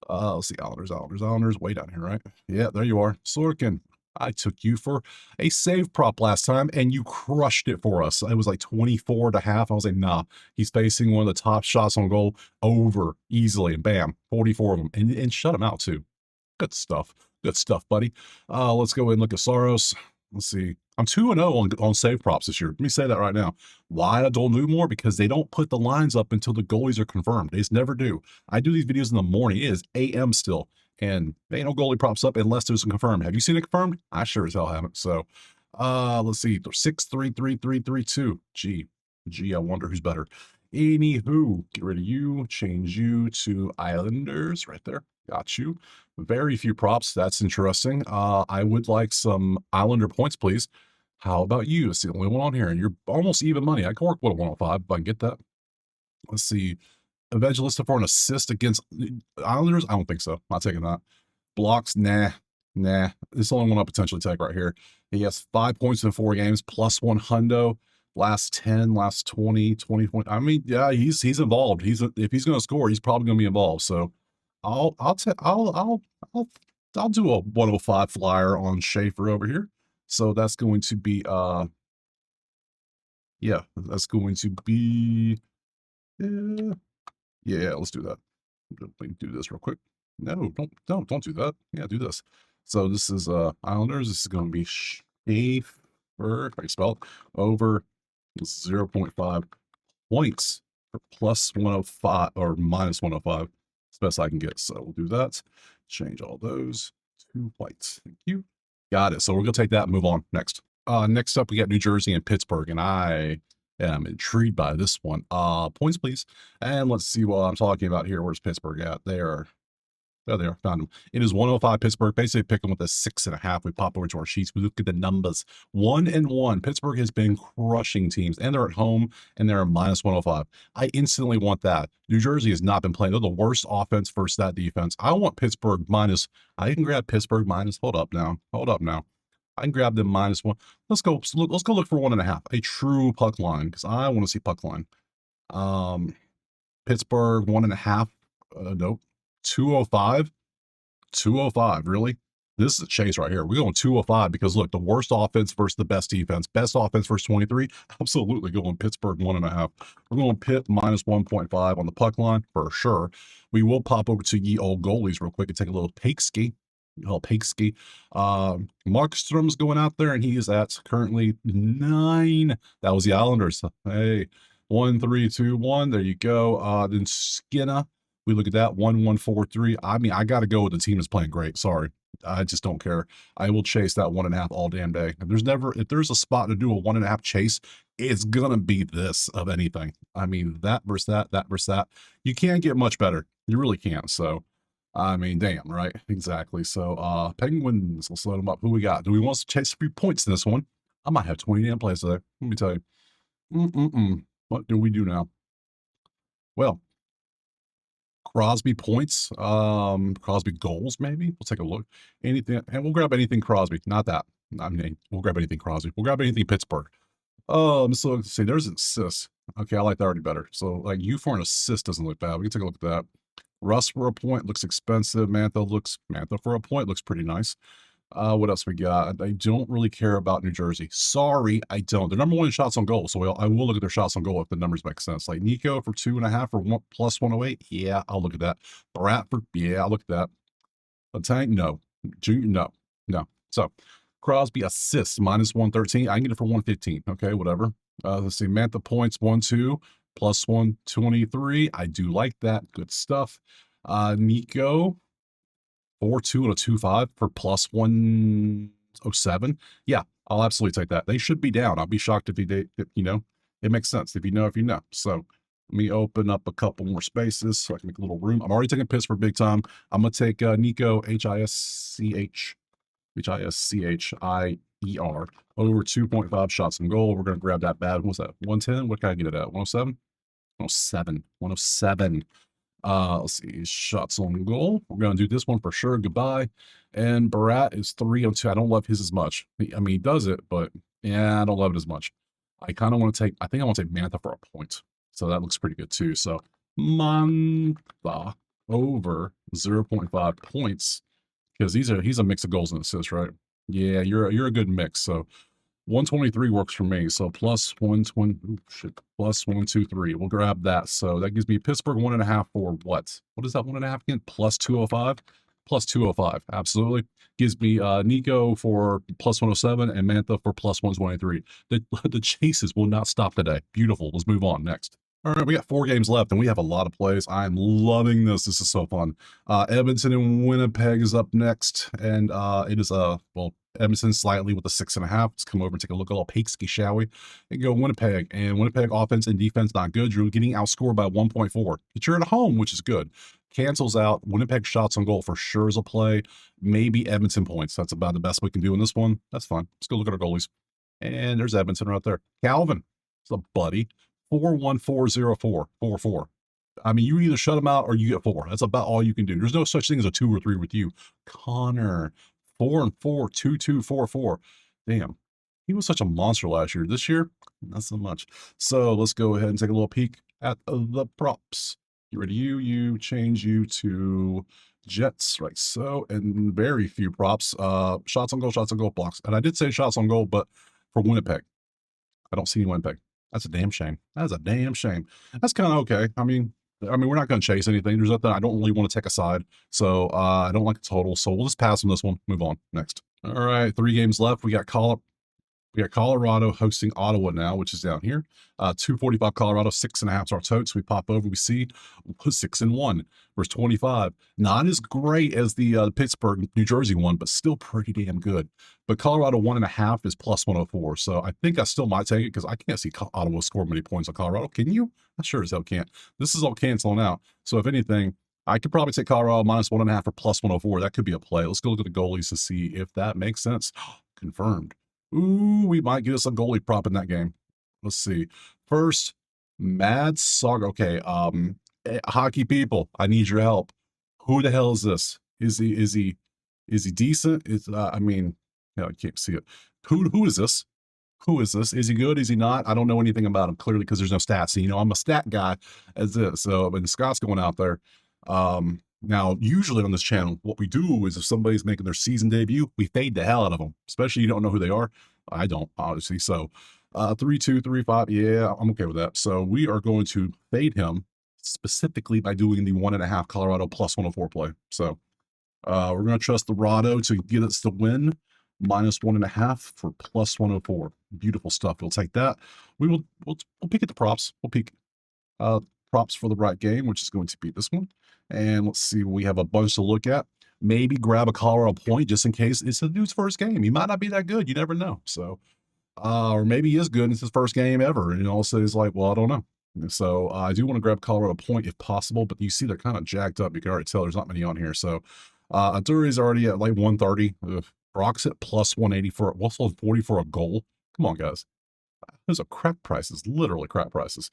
Let's see, Islanders, way down here, right? Yeah, there you are. Sorkin. I took you for a save prop last time, and you crushed it for us. It was like 24.5. I was like, nah, he's facing one of the top shots on goal over easily, and bam, 44 of them, and shut him out too. Good stuff. Good stuff, buddy. Let's go and look at Soros. Let's see. I'm 2-0 on save props this year. Let me say that right now. Why I don't do more? Because they don't put the lines up until the goalies are confirmed. They just never do. I do these videos in the morning. It is AM still, and there ain't no goalie props up unless there's a confirmed. Have you seen it confirmed? I sure as hell haven't. So, let's see. 6-3-3-3-3-2. Gee, I wonder who's better. Anywho, get rid of you. Change you to Islanders right there. Got you. Very few props. That's interesting. I would like some Islander points, please. How about you? It's the only one on here, and you're almost even money. I can work with a 105 if I can get that. Let's see. Evangelista for an assist against Islanders? I don't think so. Not taking that. Blocks? Nah. This is the only one I'll potentially take right here. He has 5 points in 4 games, plus 1 hundo. Last 10, last 20. I mean, yeah, he's involved. If he's going to score, he's probably going to be involved. So I'll do a 105 flyer on Schaefer over here. So that's going to be yeah, that's going to be yeah, let's do that. Let me do this real quick. No, don't do that. Yeah, do this. So this is Islanders. This is going to be Schaefer, if I can spell it, over 0.5 points for plus 105 or minus 105. It's best I can get. So we'll do that. Change all those to white. Thank you. Got it. So we're going to take that and move on next. Next up, we got New Jersey and Pittsburgh, and I am intrigued by this one. Points, please. And let's see what I'm talking about here. Where's Pittsburgh at? There they are. Found them. It is 105 Pittsburgh. Basically pick them with a 6.5. We pop over to our sheets. We look at the numbers. 1-1. Pittsburgh has been crushing teams, and they're at home, and they're a minus 105. I instantly want that. New Jersey has not been playing. They're the worst offense versus that defense. I want Pittsburgh minus. I can grab Pittsburgh minus. Hold up now. I can grab them -1. Let's go look for 1.5. A true puck line, because I want to see puck line. Pittsburgh 1.5. Nope. 205. 205. Really? This is a chase right here. We're going 205 because look, the worst offense versus the best defense. Best offense versus 23. Absolutely going Pittsburgh 1.5. We're going Pitt -1.5 on the puck line for sure. We will pop over to ye old goalies real quick and take a little peek ski. Markstrom's going out there, and he is at currently 9. That was the Islanders. Hey, 1-3-2-1. There you go. Then Skinner. We look at that 1-1-4-3. I mean, I got to go with the team that's playing great. Sorry, I just don't care. I will chase that 1.5 all damn day. If there's a spot to do a 1.5 chase, it's gonna be this of anything. I mean, that versus that versus that. You can't get much better. You really can't. So. I mean, damn, right? Exactly. So, Penguins, let's load them up. Who we got? Do we want to chase 3 points in this one? I might have 20 damn plays today. Let me tell you. What do we do now? Well, Crosby points, Crosby goals, maybe. We'll take a look. Anything, and we'll grab anything Crosby. Not that. I mean, we'll grab anything Crosby. We'll grab anything Pittsburgh. So let's see. There's an assist. Okay, I like that already better. So, like, you for an assist doesn't look bad. We can take a look at that. Russ for a point looks expensive. Mantha for a point looks pretty nice. What else we got? I don't really care about New Jersey. Sorry, I don't. They're number 1 in shots on goal, so I will look at their shots on goal if the numbers make sense. Like Nico for 2.5 or plus 108. Yeah, I'll look at that. Bradford, yeah, I'll look at that. Latang, no. Junior, no. So Crosby assists -113. I can get it for 115. Okay, whatever. Let's see. Mantha points 1-2. Plus 123. I do like that. Good stuff. Nico 4-2 and a 2.5 for plus 107. Yeah, I'll absolutely take that. They should be down. I'll be shocked if it makes sense. If you know. So let me open up a couple more spaces so I can make a little room. I'm already taking Pittsburgh big time. I'm gonna take Nico Hischierr over 2.5 shots on goal. We're gonna grab that bad. What's that? 110. What can I get it at? 107. 107. Let's see. Shots on goal. We're going to do this one for sure. Goodbye. And Barat is 3-2. I don't love his as much. I mean, he does it, but yeah, I don't love it as much. I kind of want to take, I think I want to take Mantha for a point. So that looks pretty good too. So Mantha over 0.5 points because he's a mix of goals and assists, right? Yeah, you're a good mix. So 123 works for me. So plus 120, shit, plus 123. We'll grab that. So that gives me Pittsburgh 1.5 for what? What is that 1.5 again? Plus 205? Plus 205. Absolutely. Gives me Nico for plus 107 and Mantha for plus 123. The chases will not stop today. Beautiful. Let's move on next. All right, we got 4 games left, and we have a lot of plays. I'm loving this. This is so fun. Edmonton and Winnipeg is up next, and it is well, Edmonton slightly with a 6.5. Let's come over and take a look at a little Pakeski, shall we? And go Winnipeg. And Winnipeg offense and defense not good. You're getting outscored by 1.4. But you're at home, which is good. Cancels out. Winnipeg shots on goal for sure is a play. Maybe Edmonton points. That's about the best we can do in this one. That's fine. Let's go look at our goalies. And there's Edmonton right there. Calvin. It's a buddy. 4140444. I mean, you either shut him out or you get 4. That's about all you can do. There's no such thing as a 2 or 3 with you. Connor, 4-4, 2-2-4-4. Damn, he was such a monster last year. This year, not so much. So let's go ahead and take a little peek at the props. Get rid of you. You change you to Jets, right? So, and very few props. Shots on goal, blocks. And I did say shots on goal, but for Winnipeg, I don't see any Winnipeg. That's a damn shame. That's a damn shame. That's kind of okay. I mean, we're not going to chase anything. There's nothing I don't really want to take a side. So I don't like the total. So we'll just pass on this one. Move on. Next. All right. 3 games left. We got Colorado hosting Ottawa now, which is down here. 245 Colorado, 6.5 is our totes. We pop over, we see 6-1 versus 25. Not as great as the Pittsburgh, New Jersey one, but still pretty damn good. But Colorado 1.5 is plus 104. So I think I still might take it because I can't see Ottawa score many points on Colorado. Can you? I sure as hell can't. This is all canceling out. So if anything, I could probably take Colorado minus 1.5 or plus 104. That could be a play. Let's go look at the goalies to see if that makes sense. Confirmed. Ooh, we might get us a goalie prop in that game. Let's see. First, Mad Saga. Okay, hockey people, I need your help. Who the hell is this? Is he decent? I mean, no, I can't see it. Who is this? Who is this? Is he good? Is he not? I don't know anything about him clearly because there's no stats. So, I'm a stat guy as this. So, but Scott's going out there. Now, usually on this channel, what we do is if somebody's making their season debut, we fade the hell out of them, especially you don't know who they are. I don't, obviously. So 3-2, 3-5, yeah, I'm okay with that. So we are going to fade him specifically by doing the 1.5 Colorado plus 104 play. So we're going to trust the Rado to get us the win, minus 1.5 for plus 104. Beautiful stuff. We'll take that. We'll peek at the props. We'll peek props for the right game, which is going to be this one. And let's see, we have a bunch to look at. Maybe grab a Colorado point just in case it's the dude's first game. He might not be that good. You never know. So, or maybe he is good and it's his first game ever. And also he's like, well, I don't know. So I do want to grab Colorado point if possible, but you see they're kind of jacked up. You can already tell there's not many on here. So Aduri's already at like 130. Brock's at plus 180 for also 40 for a goal. Come on, guys. Those are crap prices, literally crap prices.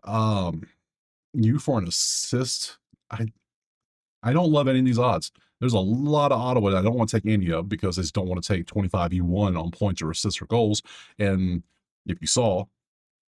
You for an assist. I don't love any of these odds. There's a lot of Ottawa that I don't want to take any of because I just don't want to take 25 E1 on points or assists or goals. And if you saw,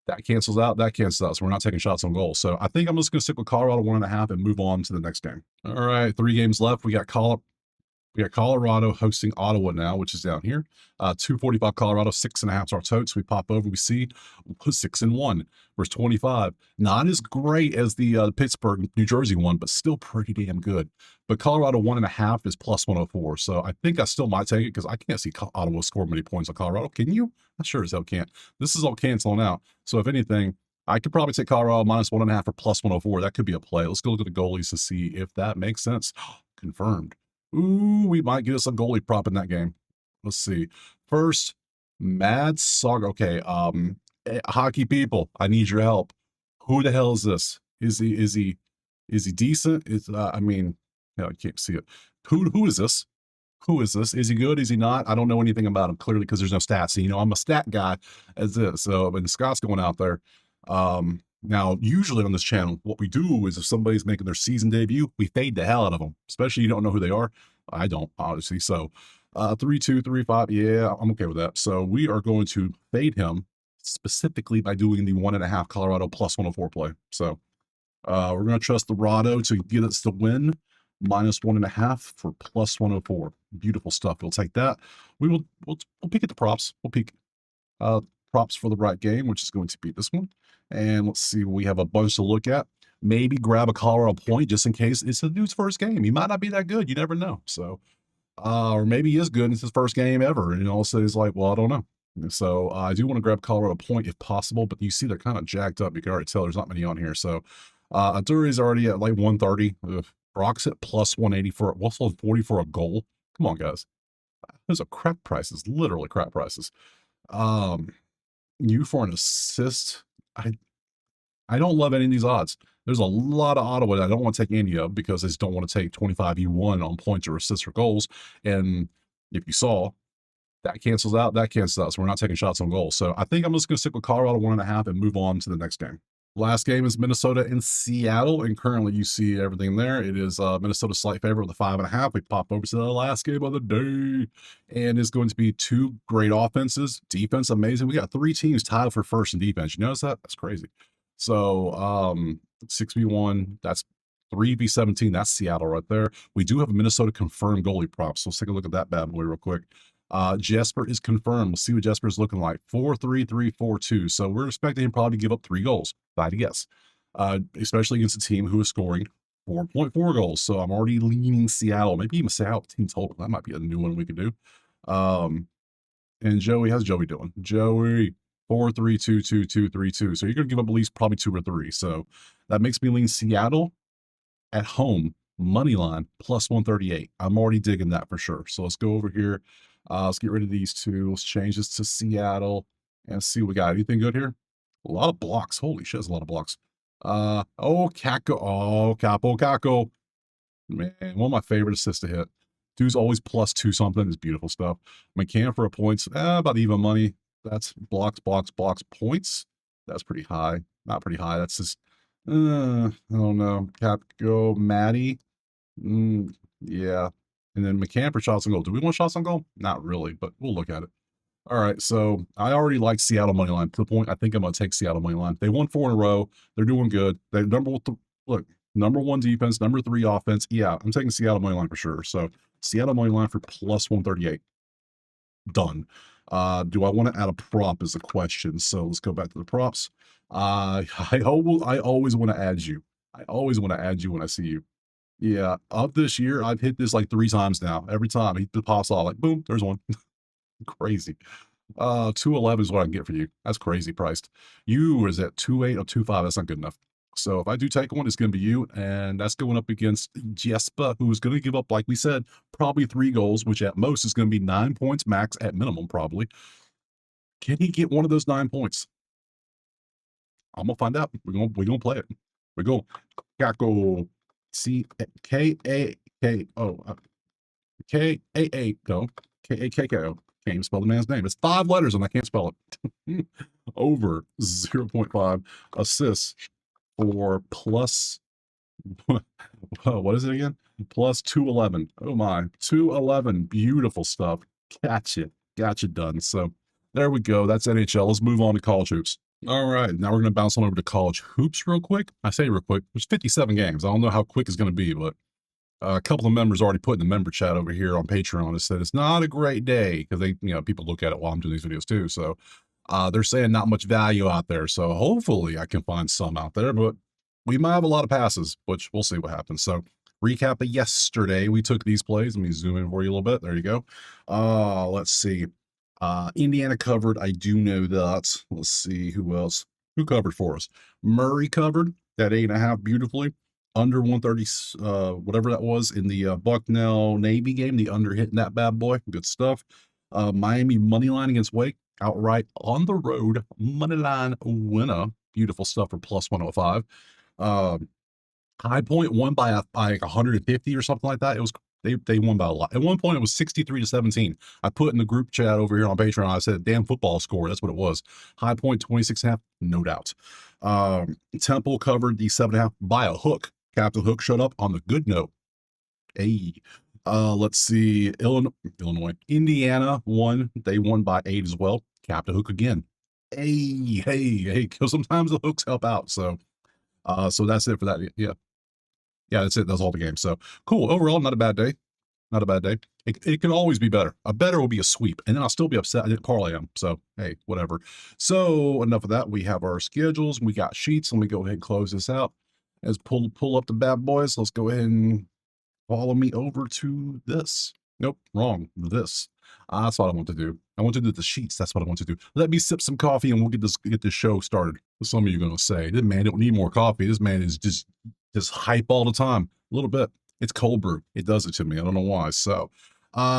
that cancels out, so we're not taking shots on goal. So I think I'm just going to stick with Colorado 1.5 and move on to the next game. All right, 3 games left. We got Colorado hosting Ottawa now, which is down here. 245 Colorado, 6.5 is our totes. We pop over, we see 6-1 versus 25. Not as great as the Pittsburgh, New Jersey one, but still pretty damn good. But Colorado 1.5 is plus 104. So I think I still might take it because I can't see Ottawa score many points on Colorado. Can you? I sure as hell can't. This is all canceling out. So if anything, I could probably take Colorado minus 1.5 or plus 104. That could be a play. Let's go look at the goalies to see if that makes sense. Confirmed. Ooh, we might get us a goalie prop in that game. Let's see. First, Mad Saga. Okay, hockey people, I need your help. Who the hell is this? Is he decent? I mean, no, I can't see it. Who is this? Who is this? Is he good? Is he not? I don't know anything about him clearly because there's no stats. So, I'm a stat guy as this. So, but Scott's going out there. Now, usually on this channel, what we do is if somebody's making their season debut, we fade the hell out of them, especially you don't know who they are. I don't, obviously. So 3-2, 3-5, yeah, I'm okay with that. So we are going to fade him specifically by doing the 1.5 Colorado plus 104 play. So we're going to trust the Rado to get us the win, minus 1.5 for plus 104. Beautiful stuff. We'll take that. We'll peek at the props. We'll peek props for the right game, which is going to be this one. And let's see, we have a bunch to look at. Maybe grab a Colorado point just in case it's the dude's first game. He might not be that good. You never know. So, or maybe he is good and it's his first game ever. And also he's like, well, I don't know. So I do want to grab Colorado point if possible, but you see they're kind of jacked up. You can already tell there's not many on here. So Aduri's already at like 130. Brock's at plus 180 for it. Russell 40 for a goal. Come on, guys. Those are crap prices, literally crap prices. You for an assist. I don't love any of these odds. There's a lot of Ottawa that I don't want to take any of because I just don't want to take 25 U1 on points or assists or goals. And if you saw, that cancels out, that cancels out. So we're not taking shots on goals. So I think I'm just going to stick with Colorado 1.5 and move on to the next game. Last game is Minnesota and Seattle, and currently you see everything there. It is Minnesota's slight favorite with a 5.5. We pop over to the last game of the day, and it's going to be two great offenses. Defense, amazing. We got 3 teams tied for first in defense. You notice that? That's crazy. So 6v1, that's 3v17. That's Seattle right there. We do have a Minnesota confirmed goalie prop, so let's take a look at that bad boy real quick. Jesper is confirmed. We'll see what Jesper is looking like. 4-3-3-4-2. So we're expecting him probably to give up 3 goals, if I had to guess. Especially against a team who is scoring 4.4 goals. So I'm already leaning Seattle. Maybe even Seattle team total. That might be a new one we could do. And Joey, how's Joey doing? Joey, 4-3-2-2-2-3-2. So you're going to give up at least probably 2 or 3. So that makes me lean Seattle at home. Money line plus 138. I'm already digging that for sure. So let's go over here. Let's get rid of these 2. Let's change this to Seattle and see what we got. Anything good here? A lot of blocks. Holy shit, that's a lot of blocks. Oh, Kako. Oh, Capo Kako. Man, one of my favorite assists to hit. Dude's always plus 2 something. It's beautiful stuff. McCann for a points. About even money. That's blocks, points. That's pretty high. Not pretty high. That's just, I don't know. Capco, Maddie. Yeah. And then McCann for shots on goal. Do we want shots on goal? Not really, but we'll look at it. All right, so I already like Seattle money line to the point I think I'm going to take Seattle money line. They won 4 in a row. They're doing good. They're number 1 defense, number 3 offense. Yeah, I'm taking Seattle money line for sure. So Seattle money line for plus 138. Done. Do I want to add a prop is the question. So let's go back to the props. I always want to add you. I always want to add you when I see you. Yeah, of this year, I've hit this like 3 times now. Every time he pops off, like boom, there's one. Crazy. 211 is what I can get for you. That's crazy priced. You is at 28 or 25. That's not good enough. So if I do take one, it's going to be you, and that's going up against Jesper, who's going to give up, like we said, probably 3 goals, which at most is going to be 9 points max at minimum, probably. Can he get one of those 9 points? I'm gonna find out. We're gonna play it. We're going Kako C-K-A-K-O K-A-A no K-A-K-K-O. Can't even spell the man's name. It's 5 letters and I can't spell it. Over 0.5 assists for plus what is it again? Plus 211. Oh my, 211. Beautiful stuff. Gotcha done. So there we go. That's NHL. Let's move on to college hoops. All right, now we're going to bounce on over to college hoops real quick. I say real quick. There's 57 games. I don't know how quick it's going to be, but a couple of members already put in the member chat over here on Patreon and said it's not a great day because they, people look at it while I'm doing these videos too. So they're saying not much value out there. So hopefully I can find some out there, but we might have a lot of passes, which we'll see what happens. So recap of yesterday, we took these plays. Let me zoom in for you a little bit. There you go. Let's see. Indiana covered. I do know that. Let's see who else. Who covered for us? Murray covered that 8.5 beautifully. Under 130, whatever that was in the Bucknell Navy game. The under hitting that bad boy. Good stuff. Miami money line against Wake. Outright on the road. Money line winner. Beautiful stuff for plus 105. High Point won by like 150 or something like that. It was they won by a lot. At one point, it was 63-17. I put in the group chat over here on Patreon. I said, "Damn football score." That's what it was. High Point 26.5, no doubt. Temple covered the 7.5 by a hook. Captain Hook showed up on the good note. Hey, let's see. Illinois, Indiana won. They won by 8 as well. Captain Hook again. Hey. Because sometimes the hooks help out. So that's it for that. Yeah, that's it. That's all the games. So cool. Overall, not a bad day. Not a bad day. It can always be better. A better will be a sweep, and then I'll still be upset I didn't parlay them. So, hey, whatever. So, enough of that. We have our schedules. We got sheets. Let me go ahead and close this out. Let's pull up the bad boys. Let's go ahead and follow me over to this. Nope, wrong. This. That's what I want to do. I want to do the sheets. That's what I want to do. Let me sip some coffee and we'll get this show started. Some of you are going to say, this man don't need more coffee. This man is just hype all the time. A little bit. It's cold brew. It does it to me. I don't know why. So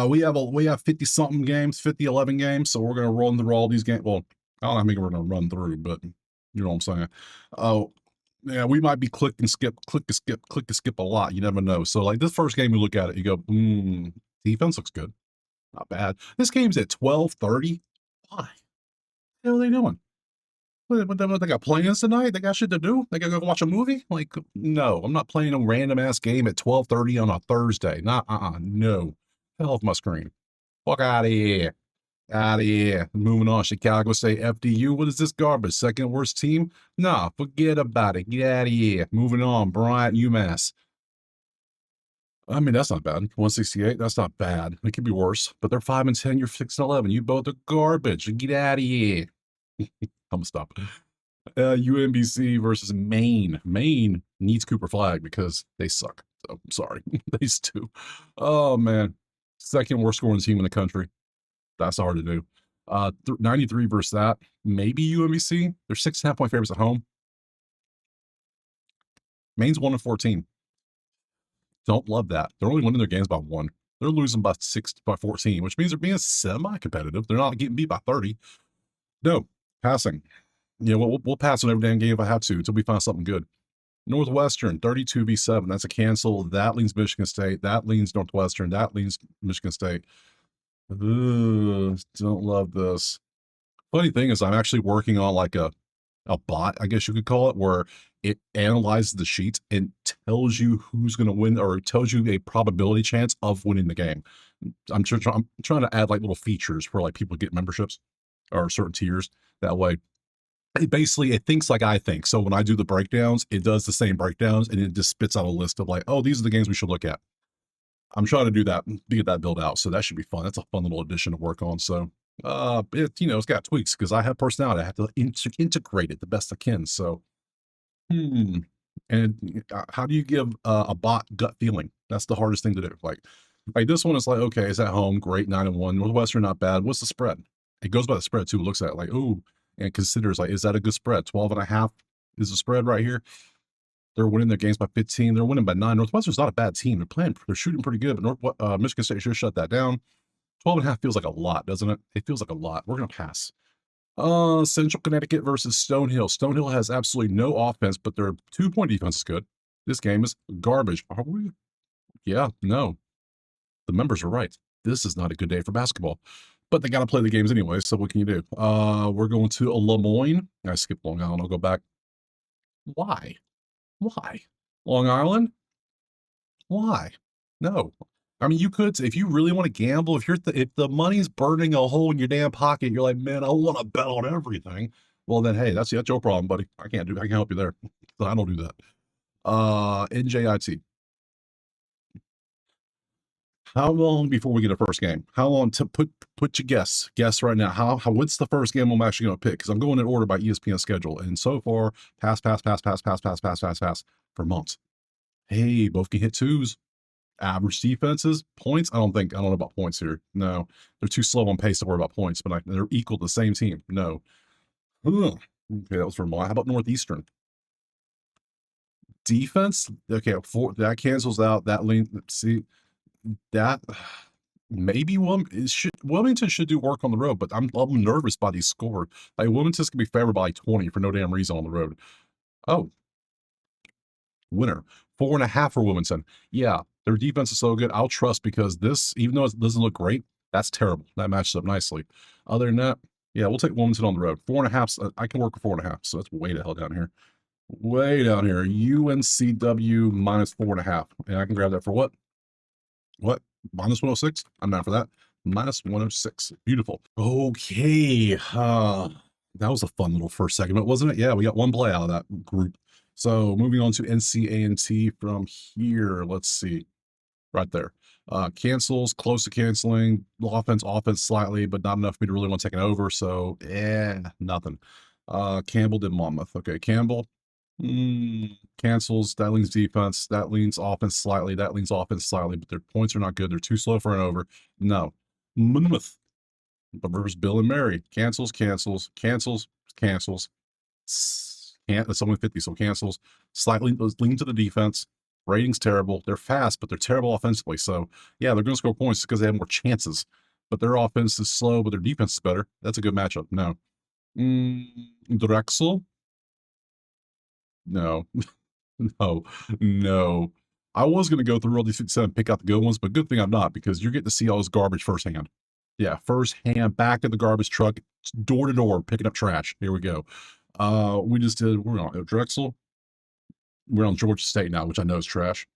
we have 50 something games, 11 games. So we're going to run through all these games. Well, I don't know how many we're going to run through, but you know what I'm saying. Oh, yeah, we might be click and skip a lot. You never know. So like this first game, you look at it, you go, defense looks good. Not bad. This game's at 12:30. Why? What are they doing? What, they got plans tonight? They got shit to do? They gotta go watch a movie? Like, no, I'm not playing a random ass game at 12:30 on a Thursday. Not, no. Hell off my screen. Fuck out of here. Out of here. Moving on. Chicago State FDU. What is this garbage? Second worst team? Nah, forget about it. Get out of here. Moving on. Bryant, UMass. I mean, that's not bad. 168. That's not bad. It could be worse. But they're 5-10. You're 6-11. You both are garbage. Get out of here. I'm gonna stop. UMBC versus Maine. Maine needs Cooper Flag because they suck. So I'm sorry. These two. Oh man. Second worst scoring team in the country. That's hard to do. 93 versus that. Maybe UMBC. They're 6.5 point favorites at home. Maine's 1-14. Don't love that. They're only winning their games by 1. They're losing by 14, which means they're being semi-competitive. They're not getting beat by 30. No, passing. Yeah, we'll pass on every damn game if I have to until we find something good. Northwestern, 32-7. That's a cancel. That leans Michigan State. That leans Northwestern. That leans Michigan State. Ugh, don't love this. Funny thing is, I'm actually working on like a bot, I guess you could call it, where it analyzes the sheets and tells you who's going to win, or tells you a probability chance of winning the game. I'm trying to add like little features where like people get memberships or certain tiers. That way, it thinks like I think. So when I do the breakdowns, it does the same breakdowns and it just spits out a list of like, oh, these are the games we should look at. I'm trying to do that, get that built out. So that should be fun. That's a fun little addition to work on. So it's got tweaks because I have personality. I have to integrate it the best I can. So, and how do you give a bot gut feeling? That's the hardest thing to do. Like this one is like, okay, it's at home, great, 9-1. Northwestern, not bad. What's the spread? It goes by the spread too. It looks at it like, ooh, and considers like, is that a good spread? 12.5 is the spread right here. They're winning their games by 15. They're winning by 9. Northwestern's not a bad team. They're shooting pretty good, but Michigan State should shut that down. 12.5 feels like a lot, doesn't it? It feels like a lot. We're going to pass. Central Connecticut versus Stonehill. Stonehill has absolutely no offense, but their 2-point defense is good. This game is garbage. Are we? Yeah, no. The members are right. This is not a good day for basketball, but they got to play the games anyway. So what can you do? We're going to Lemoyne. I skipped Long Island. I'll go back. Why? Long Island? Why? No. I mean, you could, if you really want to gamble, if the money's burning a hole in your damn pocket, you're like, man, I want to bet on everything. Well, then, hey, that's your problem, buddy. I can help you there. I don't do that. NJIT. How long before we get a first game? How long to put your guess right now? What's the first game I'm actually going to pick? Because I'm going in order by ESPN schedule, and so far, pass for months. Hey, both can hit 2s. Average defenses, points. I don't know about points here. No, they're too slow on pace to worry about points, but they're equal to the same team. No. Okay, that was Vermont. How about Northeastern? Defense. Okay, that cancels out that lean. See that maybe Wilmington should do work on the road, but I'm nervous by these scores. Like Wilmington's gonna be favored by like 20 for no damn reason on the road. Oh, winner 4.5 for Wilmington. Yeah, their defense is so good. I'll trust because this, even though it doesn't look great, that's terrible. That matches up nicely. Other than that, yeah, we'll take Wilmington on the road. 4.5. I can work with 4.5. So that's way the hell down here. Way down here. UNCW minus 4.5. And I can grab that for what? What? Minus 106? I'm not for that. Minus 106. Beautiful. Okay. That was a fun little first segment, wasn't it? Yeah, we got one play out of that group. So moving on to NCANT from here. Let's see. right there. Cancels, close to canceling. Offense slightly, but not enough for me to really want to take it over. So, nothing. Campbell did Monmouth. Okay, Campbell. Cancels. That leans defense. That leans offense slightly. That leans offense slightly, but their points are not good. They're too slow for an over. No. Monmouth. Versus Bill and Mary. Cancels. Can't. That's only 50, so cancels. Slightly lean to the defense. Rating's terrible. They're fast, but they're terrible offensively. So, yeah, they're going to score points because they have more chances. But their offense is slow, but their defense is better. That's a good matchup. No. Drexel? No. No. I was going to go through all these 57 pick out the good ones, but good thing I'm not because you're getting to see all this garbage firsthand. Yeah, firsthand, back in the garbage truck, door to door, picking up trash. Here we go. We're on Drexel. We're on Georgia State now, which I know is trash.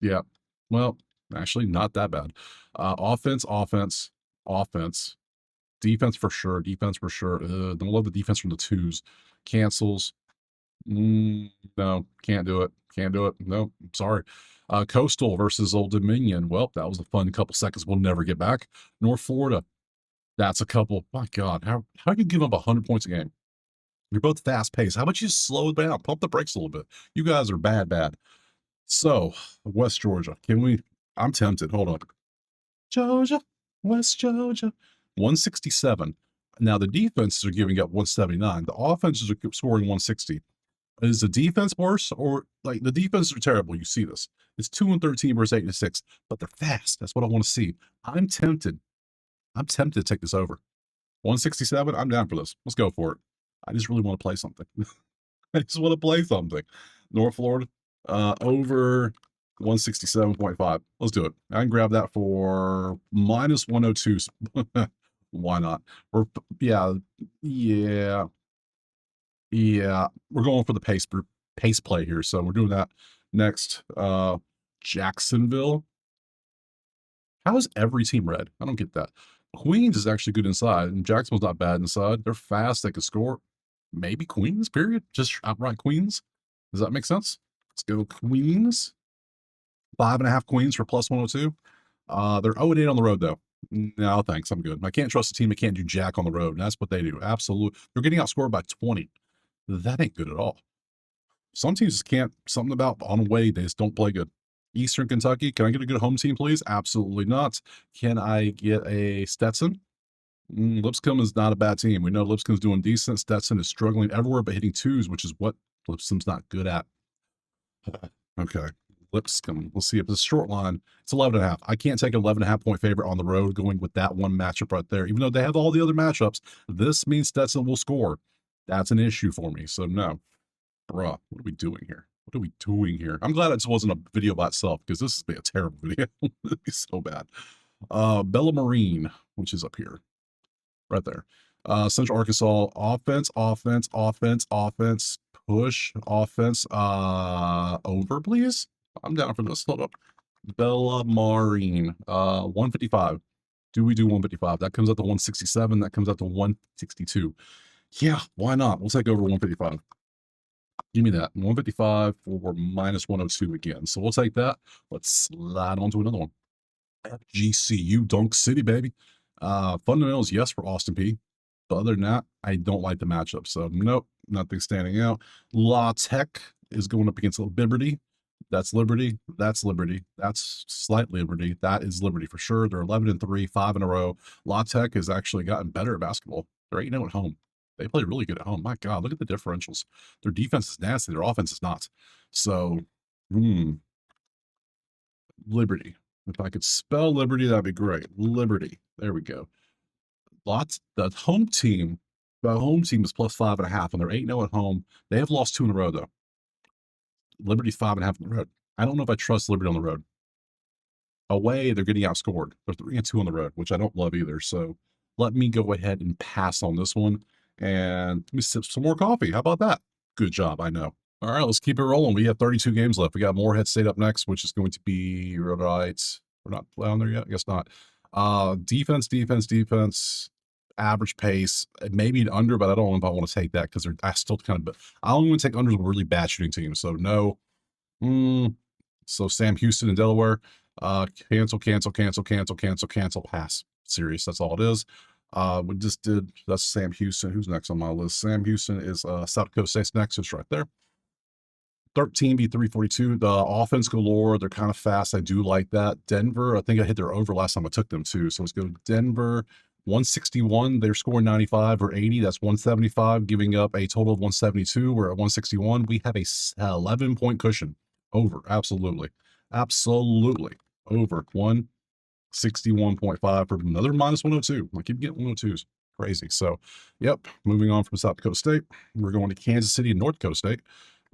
Yeah. Well, actually, not that bad. Offense. Defense for sure. Don't love the defense from the twos. Cancels. No, can't do it. No, I'm sorry. Coastal versus Old Dominion. Well, that was a fun couple seconds we'll never get back. North Florida. That's a couple. My God, how can you give up 100 points a game? You're both fast paced. How about you slow it down? Pump the brakes a little bit. You guys are bad. So, West Georgia. I'm tempted. Hold on. Georgia, West Georgia. 167. Now, the defenses are giving up 179. The offenses are scoring 160. Is the defense worse or like the defenses are terrible? You see this. It's 2-13 versus 8-6, but they're fast. That's what I want to see. I'm tempted to take this over. 167. I'm down for this. Let's go for it. I just really want to play something. North Florida, over 167.5. Let's do it. I can grab that for minus 102. Why not? We're going for the pace play here. So we're doing that next. Jacksonville. How is every team red? I don't get that. Queens is actually good inside, and Jacksonville's not bad inside. They're fast. They can score. Maybe Queens, period. Just outright Queens. Does that make sense? Let's go Queens. 5.5 Queens for plus 102. They're 0-8 on the road, though. No, thanks. I'm good. I can't trust a team that can't do jack on the road, and that's what they do. Absolutely. They're getting outscored by 20. That ain't good at all. Some teams just can't. Something about on away, they just don't play good. Eastern Kentucky, can I get a good home team, please? Absolutely not. Can I get a Stetson? Lipscomb is not a bad team. We know Lipscomb's doing decent. Stetson is struggling everywhere but hitting twos, which is what Lipscomb's not good at. Okay. Lipscomb. We'll see if it's a short line. It's 11.5. I can't take an 11.5 point favorite on the road going with that one matchup right there. Even though they have all the other matchups, this means Stetson will score. That's an issue for me. So no. Bruh, what are we doing here? I'm glad it wasn't a video by itself because this would be a terrible video. It'd be so bad. Bella Marine, which is up here. Right there. Central Arkansas, offense, push, offense, over, please. I'm down for this. Hold up. Bella Marine, 155. Do we do 155? That comes out to 167. That comes out to 162. Yeah, why not? We'll take over 155. Give me that. 155 for minus 102 again. So we'll take that. Let's slide on to another one. FGCU Dunk City, baby. Fundamentals, yes, for Austin P. But other than that, I don't like the matchup. So nope, nothing standing out. La Tech is going up against Liberty. That's Liberty. That's Liberty. That's slight Liberty. That is Liberty for sure. They're 11-3, 5 in a row. La Tech has actually gotten better at basketball. They're 8-0 at home. They play really good at home. My God, look at the differentials. Their defense is nasty. Their offense is not. So, Liberty. If I could spell Liberty, that'd be great. Liberty. There we go. The home team is plus 5.5, and they're 8-0 at home. They have lost 2 in a row, though. Liberty's 5.5 on the road. I don't know if I trust Liberty on the road. Away, they're getting outscored. They're 3-2 on the road, which I don't love either. So let me go ahead and pass on this one. And let me sip some more coffee. How about that? Good job, I know. All right, let's keep it rolling. We have 32 games left. We got Moorhead State up next, which is going to be right. We're not down there yet. I guess not. Defense. Average pace, maybe an under, but I don't know if I want to take that because I still kind of. I only want to take unders with really bad shooting teams. So no. So Sam Houston in Delaware. Cancel, cancel, cancel, cancel, cancel, cancel, pass. Serious, that's all it is. We just did, that's Sam Houston. Who's next on my list? Sam Houston is South Dakota State's next. It's right there. 13 v 342. The offense galore. They're kind of fast. I do like that. Denver, I think I hit their over last time I took them too. So let's go Denver. 161. They're scoring 95 or 80. That's 175, giving up a total of 172. We're at 161. We have a 11-point cushion. Over. Absolutely. Absolutely. Over. 161.5 for another minus 102. I keep getting 102s. Crazy. So, yep. Moving on from South Dakota State. We're going to Kansas City and North Dakota State.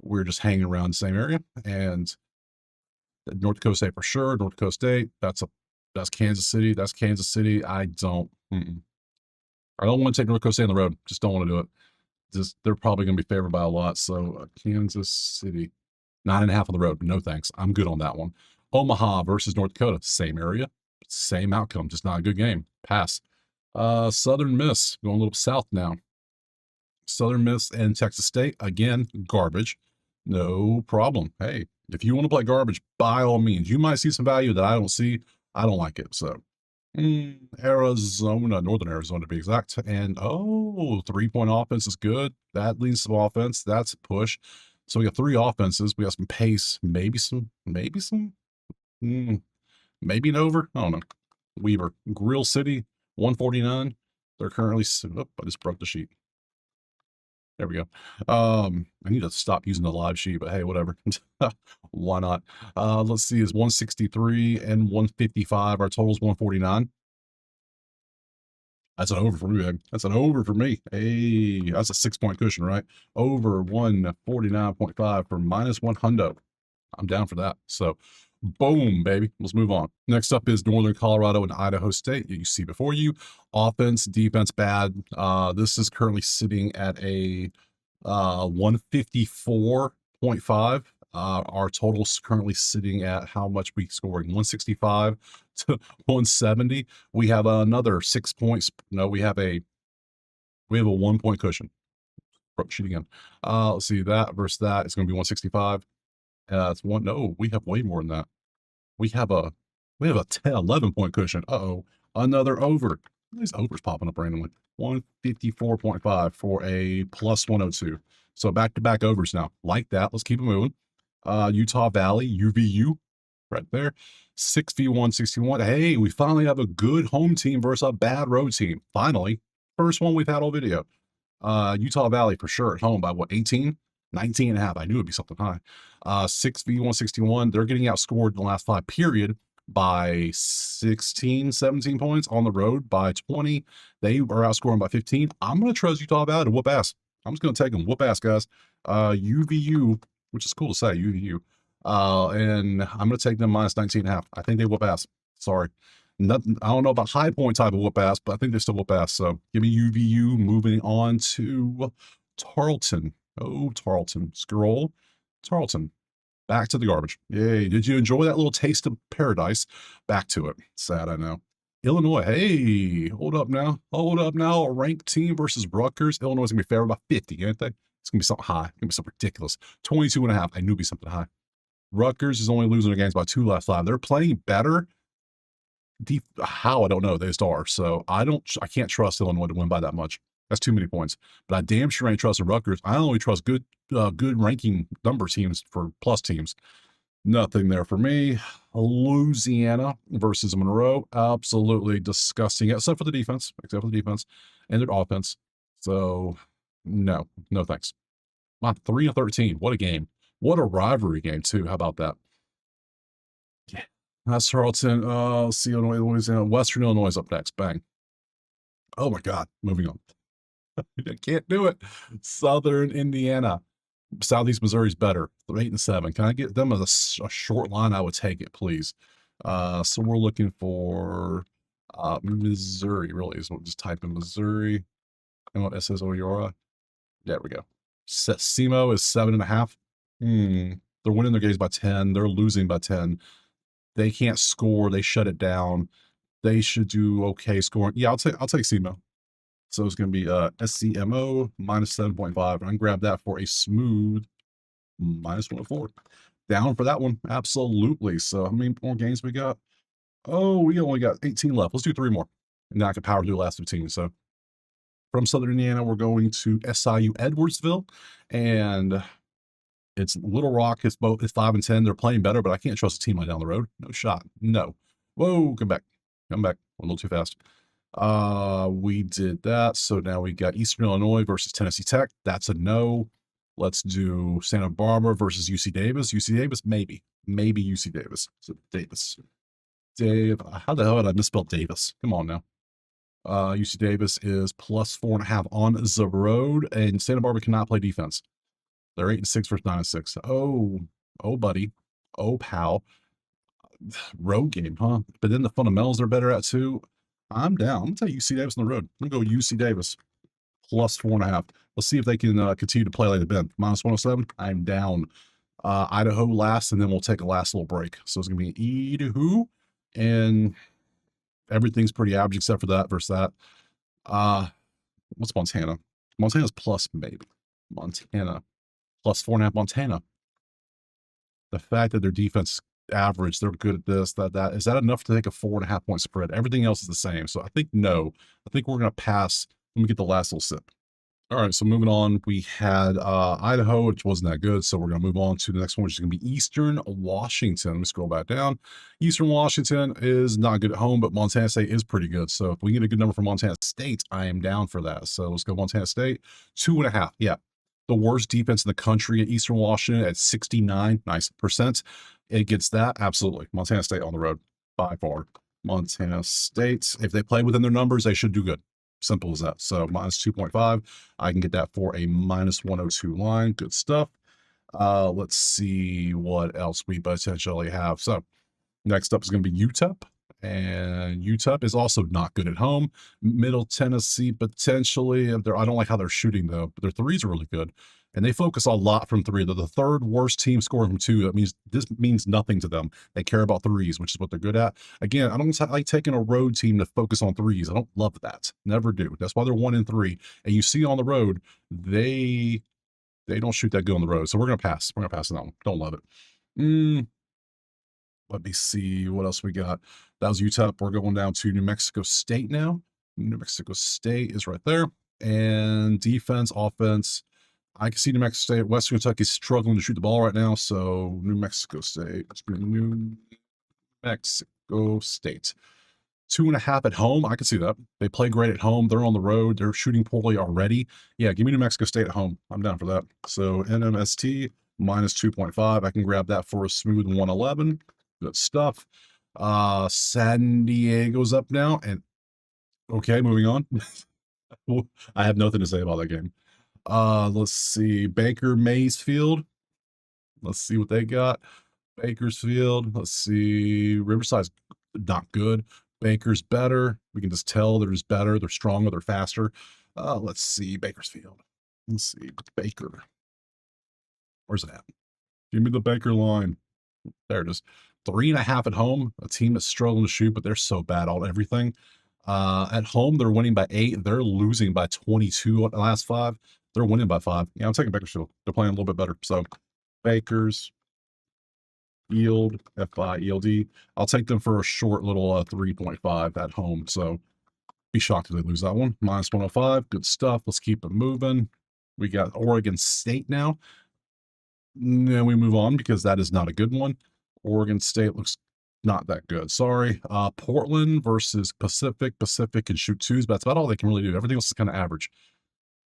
We're just hanging around the same area, and North Dakota State for sure. North Dakota State, that's Kansas City. That's Kansas City. I don't want to take North Dakota State on the road. Just don't want to do it. Just, they're probably going to be favored by a lot. So Kansas City, 9.5 on the road. No thanks. I'm good on that one. Omaha versus North Dakota, same area, same outcome. Just not a good game. Pass. Southern Miss, going a little south now. Southern Miss and Texas State, again, garbage. No problem. Hey, if you want to play garbage, by all means. You might see some value that I don't see. I don't like it. So, Arizona, Northern Arizona to be exact. And, 3-point offense is good. That leads some offense. That's a push. So we got 3 offenses. We got some pace. Maybe an over. I don't know. Weaver. Grill City, 149. They're currently, I just broke the sheet. There we go. I need to stop using the live sheet, but hey, whatever. Why not? Let's see, is 163 and 155. Our total is 149. That's an over for me, babe. That's an over for me. Hey, that's a 6-point cushion, right? Over 149.5 for minus 100. I'm down for that. So, boom, baby. Let's move on. Next up is Northern Colorado and Idaho State. You see before you, offense, defense, bad. This is currently sitting at a 154.5. Our total's currently sitting at how much we scoring? 165 to 170. We have another 6 points. No, we have a 1-point cushion. Broke sheet again. Let's see, that versus that. It's going to be 165. It's one. No, we have way more than that. We have a 11-point cushion. Another over. These overs popping up randomly. 154.5 for a plus 102. So back-to-back overs now. Like that. Let's keep it moving. Utah Valley, UVU, right there. 6v161. Hey, we finally have a good home team versus a bad road team. Finally. First one we've had all video. Utah Valley for sure at home by what, 18? 19.5. I knew it'd be something high. 6v161. They're getting outscored in the last 5 period by 16, 17 points. On the road by 20. They are outscoring by 15. I'm going to trust Utah Valley to whoop ass. I'm just going to take them. Whoop ass, guys. UVU, which is cool to say, UVU. And I'm going to take them minus 19.5. I think they whoop ass. Sorry. Nothing, I don't know about high point type of whoop ass, but I think they still whoop ass. So give me UVU. Moving on to Tarleton. Tarleton. Scroll. Tarleton. Back to the garbage. Yay. Did you enjoy that little taste of paradise? Back to it. Sad, I know. Illinois. Hey, hold up now. Hold up now. A ranked team versus Rutgers. Illinois is going to be favored by 50, ain't they? It's going to be something high. It's going to be something ridiculous. 22.5. I knew it'd be something high. Rutgers is only losing their games by 2 last 5. They're playing better. How? I don't know. They just are. So I can't trust Illinois to win by that much. That's too many points. But I damn sure ain't trusting Rutgers. I only trust good ranking number teams for plus teams. Nothing there for me. Louisiana versus Monroe. Absolutely disgusting, except for the defense. And their offense. So, no thanks. Wow, 3-13. What a game. What a rivalry game, too. How about that? Yeah. That's Tarleton. Let's see, Illinois, Louisiana. Western Illinois is up next. Bang. Oh, my God. Moving on. I can't do it. Southern Indiana. Southeast Missouri's better. They're 8-7. Can I get them as a short line? I would take it, please. So we're looking for Missouri, really. So we'll just type in Missouri. And what SS Oyora? There we go. SEMO is 7.5. They're winning their games by 10. They're losing by 10. They can't score. They shut it down. They should do okay scoring. Yeah, I'll take SEMO. So it's going to be SCMO minus 7.5. And I can grab that for a smooth minus 104. Down for that one. Absolutely. So how many more games we got? Oh, we only got 18 left. Let's do 3 more. And now I can power through the last 15. So from Southern Indiana, we're going to SIU Edwardsville. And it's Little Rock. It's 5-10. They're playing better, but I can't trust a team right down the road. No shot. No. Whoa, come back. Come back. A little too fast. We did that. So now we got Eastern Illinois versus Tennessee Tech. That's a no. Let's do Santa Barbara versus UC Davis. UC Davis, maybe. Maybe UC Davis. So Davis. Dave, how the hell did I misspell Davis? Come on now. UC Davis is plus 4.5 on the road, and Santa Barbara cannot play defense. They're 8-6 versus 9-6. Oh, buddy. Oh, pal. Road game, huh? But then the fundamentals are better at too. I'm down. I'm gonna take UC Davis on the road. I'm gonna go UC Davis plus 4.5. Let's see if they can continue to play like they've been. Minus 107. I'm down. Idaho last, and then we'll take a last little break. So it's gonna be Idaho, and everything's pretty average except for that versus that. What's Montana? Montana's plus maybe. Montana plus 4.5. Montana. The fact that their defense average, they're good at this, that. Is that enough to take a 4.5 point spread? Everything else is the same. So I think no. I think we're gonna pass. Let me get the last little sip. All right, so moving on, we had Idaho, which wasn't that good. So we're going to move on to the next one, which is going to be Eastern Washington. Let me scroll back down. Eastern Washington is not good at home, but Montana State is pretty good. So if we get a good number from Montana State, I am down for that. So let's go Montana State, 2.5. Yeah, the worst defense in the country at Eastern Washington at 69, nice percent. It gets that, absolutely. Montana State on the road, by far. Montana State, if they play within their numbers, they should do good. Simple as that. So minus 2.5. I can get that for a minus 102 line. Good stuff. Let's see what else we potentially have. So next up is going to be UTEP. And UTEP is also not good at home. Middle Tennessee, potentially. I don't like how they're shooting, though. But their threes are really good. And they focus a lot from 3. They're the 3rd worst team scoring from 2. That means this means nothing to them. They care about 3s, which is what they're good at. Again, I don't like taking a road team to focus on 3s. I don't love that. Never do. That's why they're 1-3. And you see on the road, they don't shoot that good on the road. So we're gonna pass. We're gonna pass on that one. Don't love it. Let me see what else we got. That was UTEP. We're going down to New Mexico State now. New Mexico State is right there. And defense, offense. I can see New Mexico State. Western Kentucky is struggling to shoot the ball right now. So New Mexico State. New Mexico State. 2.5 at home. I can see that. They play great at home. They're on the road. They're shooting poorly already. Yeah, give me New Mexico State at home. I'm down for that. So NMST minus 2.5. I can grab that for a smooth 111. Good stuff. San Diego's up now. And okay, moving on. I have nothing to say about that game. Let's see. Baker Maysfield. Let's see what they got. Bakersfield. Let's see. Riverside's not good. Baker's better. We can just tell they're just better. They're stronger. They're faster. Let's see. Bakersfield. Let's see. Baker. Where's it at? Give me the Baker line. There it is. 3.5 at home. A team that's struggling to shoot, but they're so bad on everything. At home, they're winning by 8. They're losing by 22 on the last 5. They're winning by 5. Yeah, I'm taking Bakersfield. They're playing a little bit better. So, Bakers, Field, F-I-E-L-D. I'll take them for a short little 3.5 at home. So, be shocked if they lose that one. Minus 105. Good stuff. Let's keep it moving. We got Oregon State now. Then we move on because that is not a good one. Oregon State looks not that good. Sorry. Portland versus Pacific. Pacific can shoot 2s, but that's about all they can really do. Everything else is kind of average.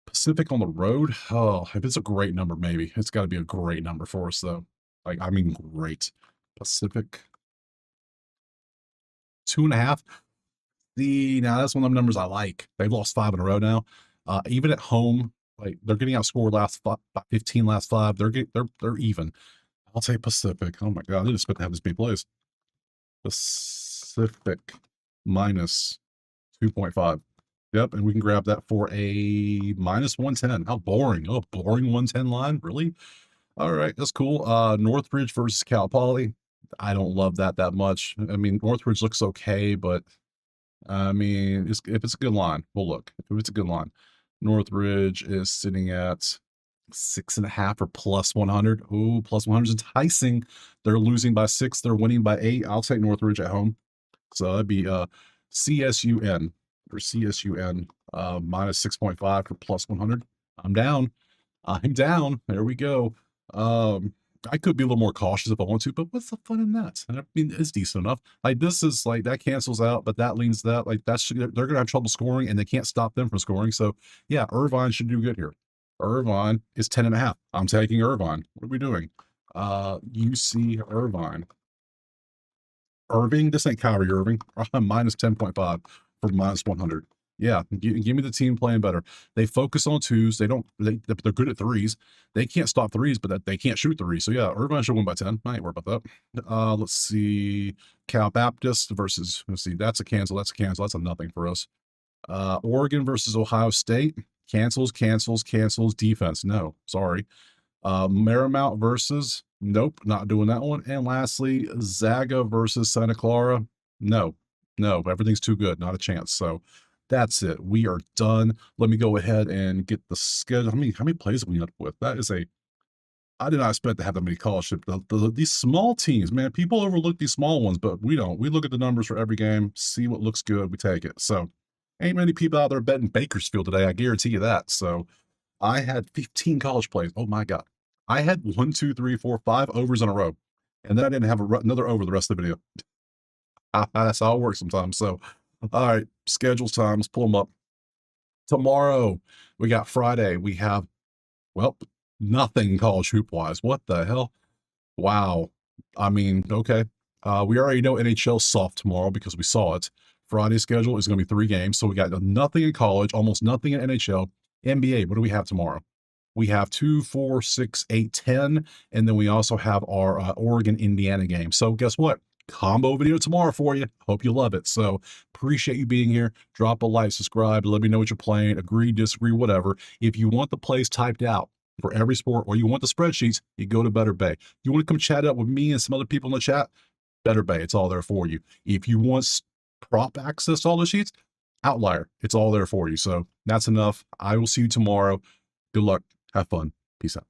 Pacific on the road. Oh, if it's a great number, maybe. It's got to be a great number for us, though. Like, I mean, great. Pacific. 2.5. Now that's one of the numbers I like. They've lost 5 in a row now. Even at home, like they're getting outscored last 15 last 5. They're even. I'll take Pacific. Oh my god, I just expect to have this big plays. Pacific minus 2.5. Yep, and we can grab that for a minus 110. How boring. Oh, boring 110 line? Really? All right, that's cool. Northridge versus Cal Poly. I don't love that much. I mean, Northridge looks okay, but I mean, if it's a good line, we'll look. If it's a good line. Northridge is sitting at 6.5 or plus 100. Ooh, plus 100 is enticing. They're losing by 6. They're winning by 8. I'll take Northridge at home. So that'd be CSUN or CSUN minus 6.5 for plus 100. I'm down. I'm down. There we go. I could be a little more cautious if I want to, but what's the fun in that? And I mean, it's decent enough. Like this is like that cancels out, but that leans that like that's they're gonna have trouble scoring and they can't stop them from scoring. So yeah, Irvine should do good here. Irvine is 10.5. I'm taking Irvine. What are we doing? UC Irvine. Irving, this ain't Kyrie Irving. Minus 10.5 for minus 100. Yeah, give me the team playing better. They focus on twos. They're good at threes. They can't stop threes, but they can't shoot threes. So yeah, Irvine should win by 10. I ain't worried about that. Let's see. Cal Baptist versus, let's see, that's a cancel. That's a cancel. That's a nothing for us. Oregon versus Ohio State. Cancels. Defense. No, sorry. Marymount versus, nope, not doing that one. And lastly, Zaga versus Santa Clara. No, everything's too good. Not a chance. So that's it. We are done. Let me go ahead and get the schedule. How many plays have we ended up with? That is I did not expect to have that many college. These small teams, man, people overlook these small ones, but we don't. We look at the numbers for every game, see what looks good, we take it. So ain't many people out there betting Bakersfield today. I guarantee you that. So I had 15 college plays. Oh my God. I had 1, 2, 3, 4, 5 overs in a row. And then I didn't have another over the rest of the video. That's how it works sometimes. So, all right, schedules time. Let's pull them up. Tomorrow, we got Friday. We have, well, nothing college hoop wise. What the hell? Wow. I mean, okay. We already know NHL soft tomorrow because we saw it. Friday's schedule is going to be 3 games. So we got nothing in college, almost nothing in NHL. NBA, what do we have tomorrow? We have 2, 4, 6, 8, 10, and then we also have our Oregon, Indiana game. So guess what? Combo video tomorrow for you. Hope you love it. So appreciate you being here. Drop a like, subscribe, let me know what you're playing. Agree, disagree, whatever. If you want the plays typed out for every sport, or you want the spreadsheets, you go to Better Bay. You want to come chat up with me and some other people in the chat? Better Bay. It's all there for you. If you want prop access to all the sheets, Outlier. It's all there for you. So that's enough. I will see you tomorrow. Good luck. Have fun. Peace out.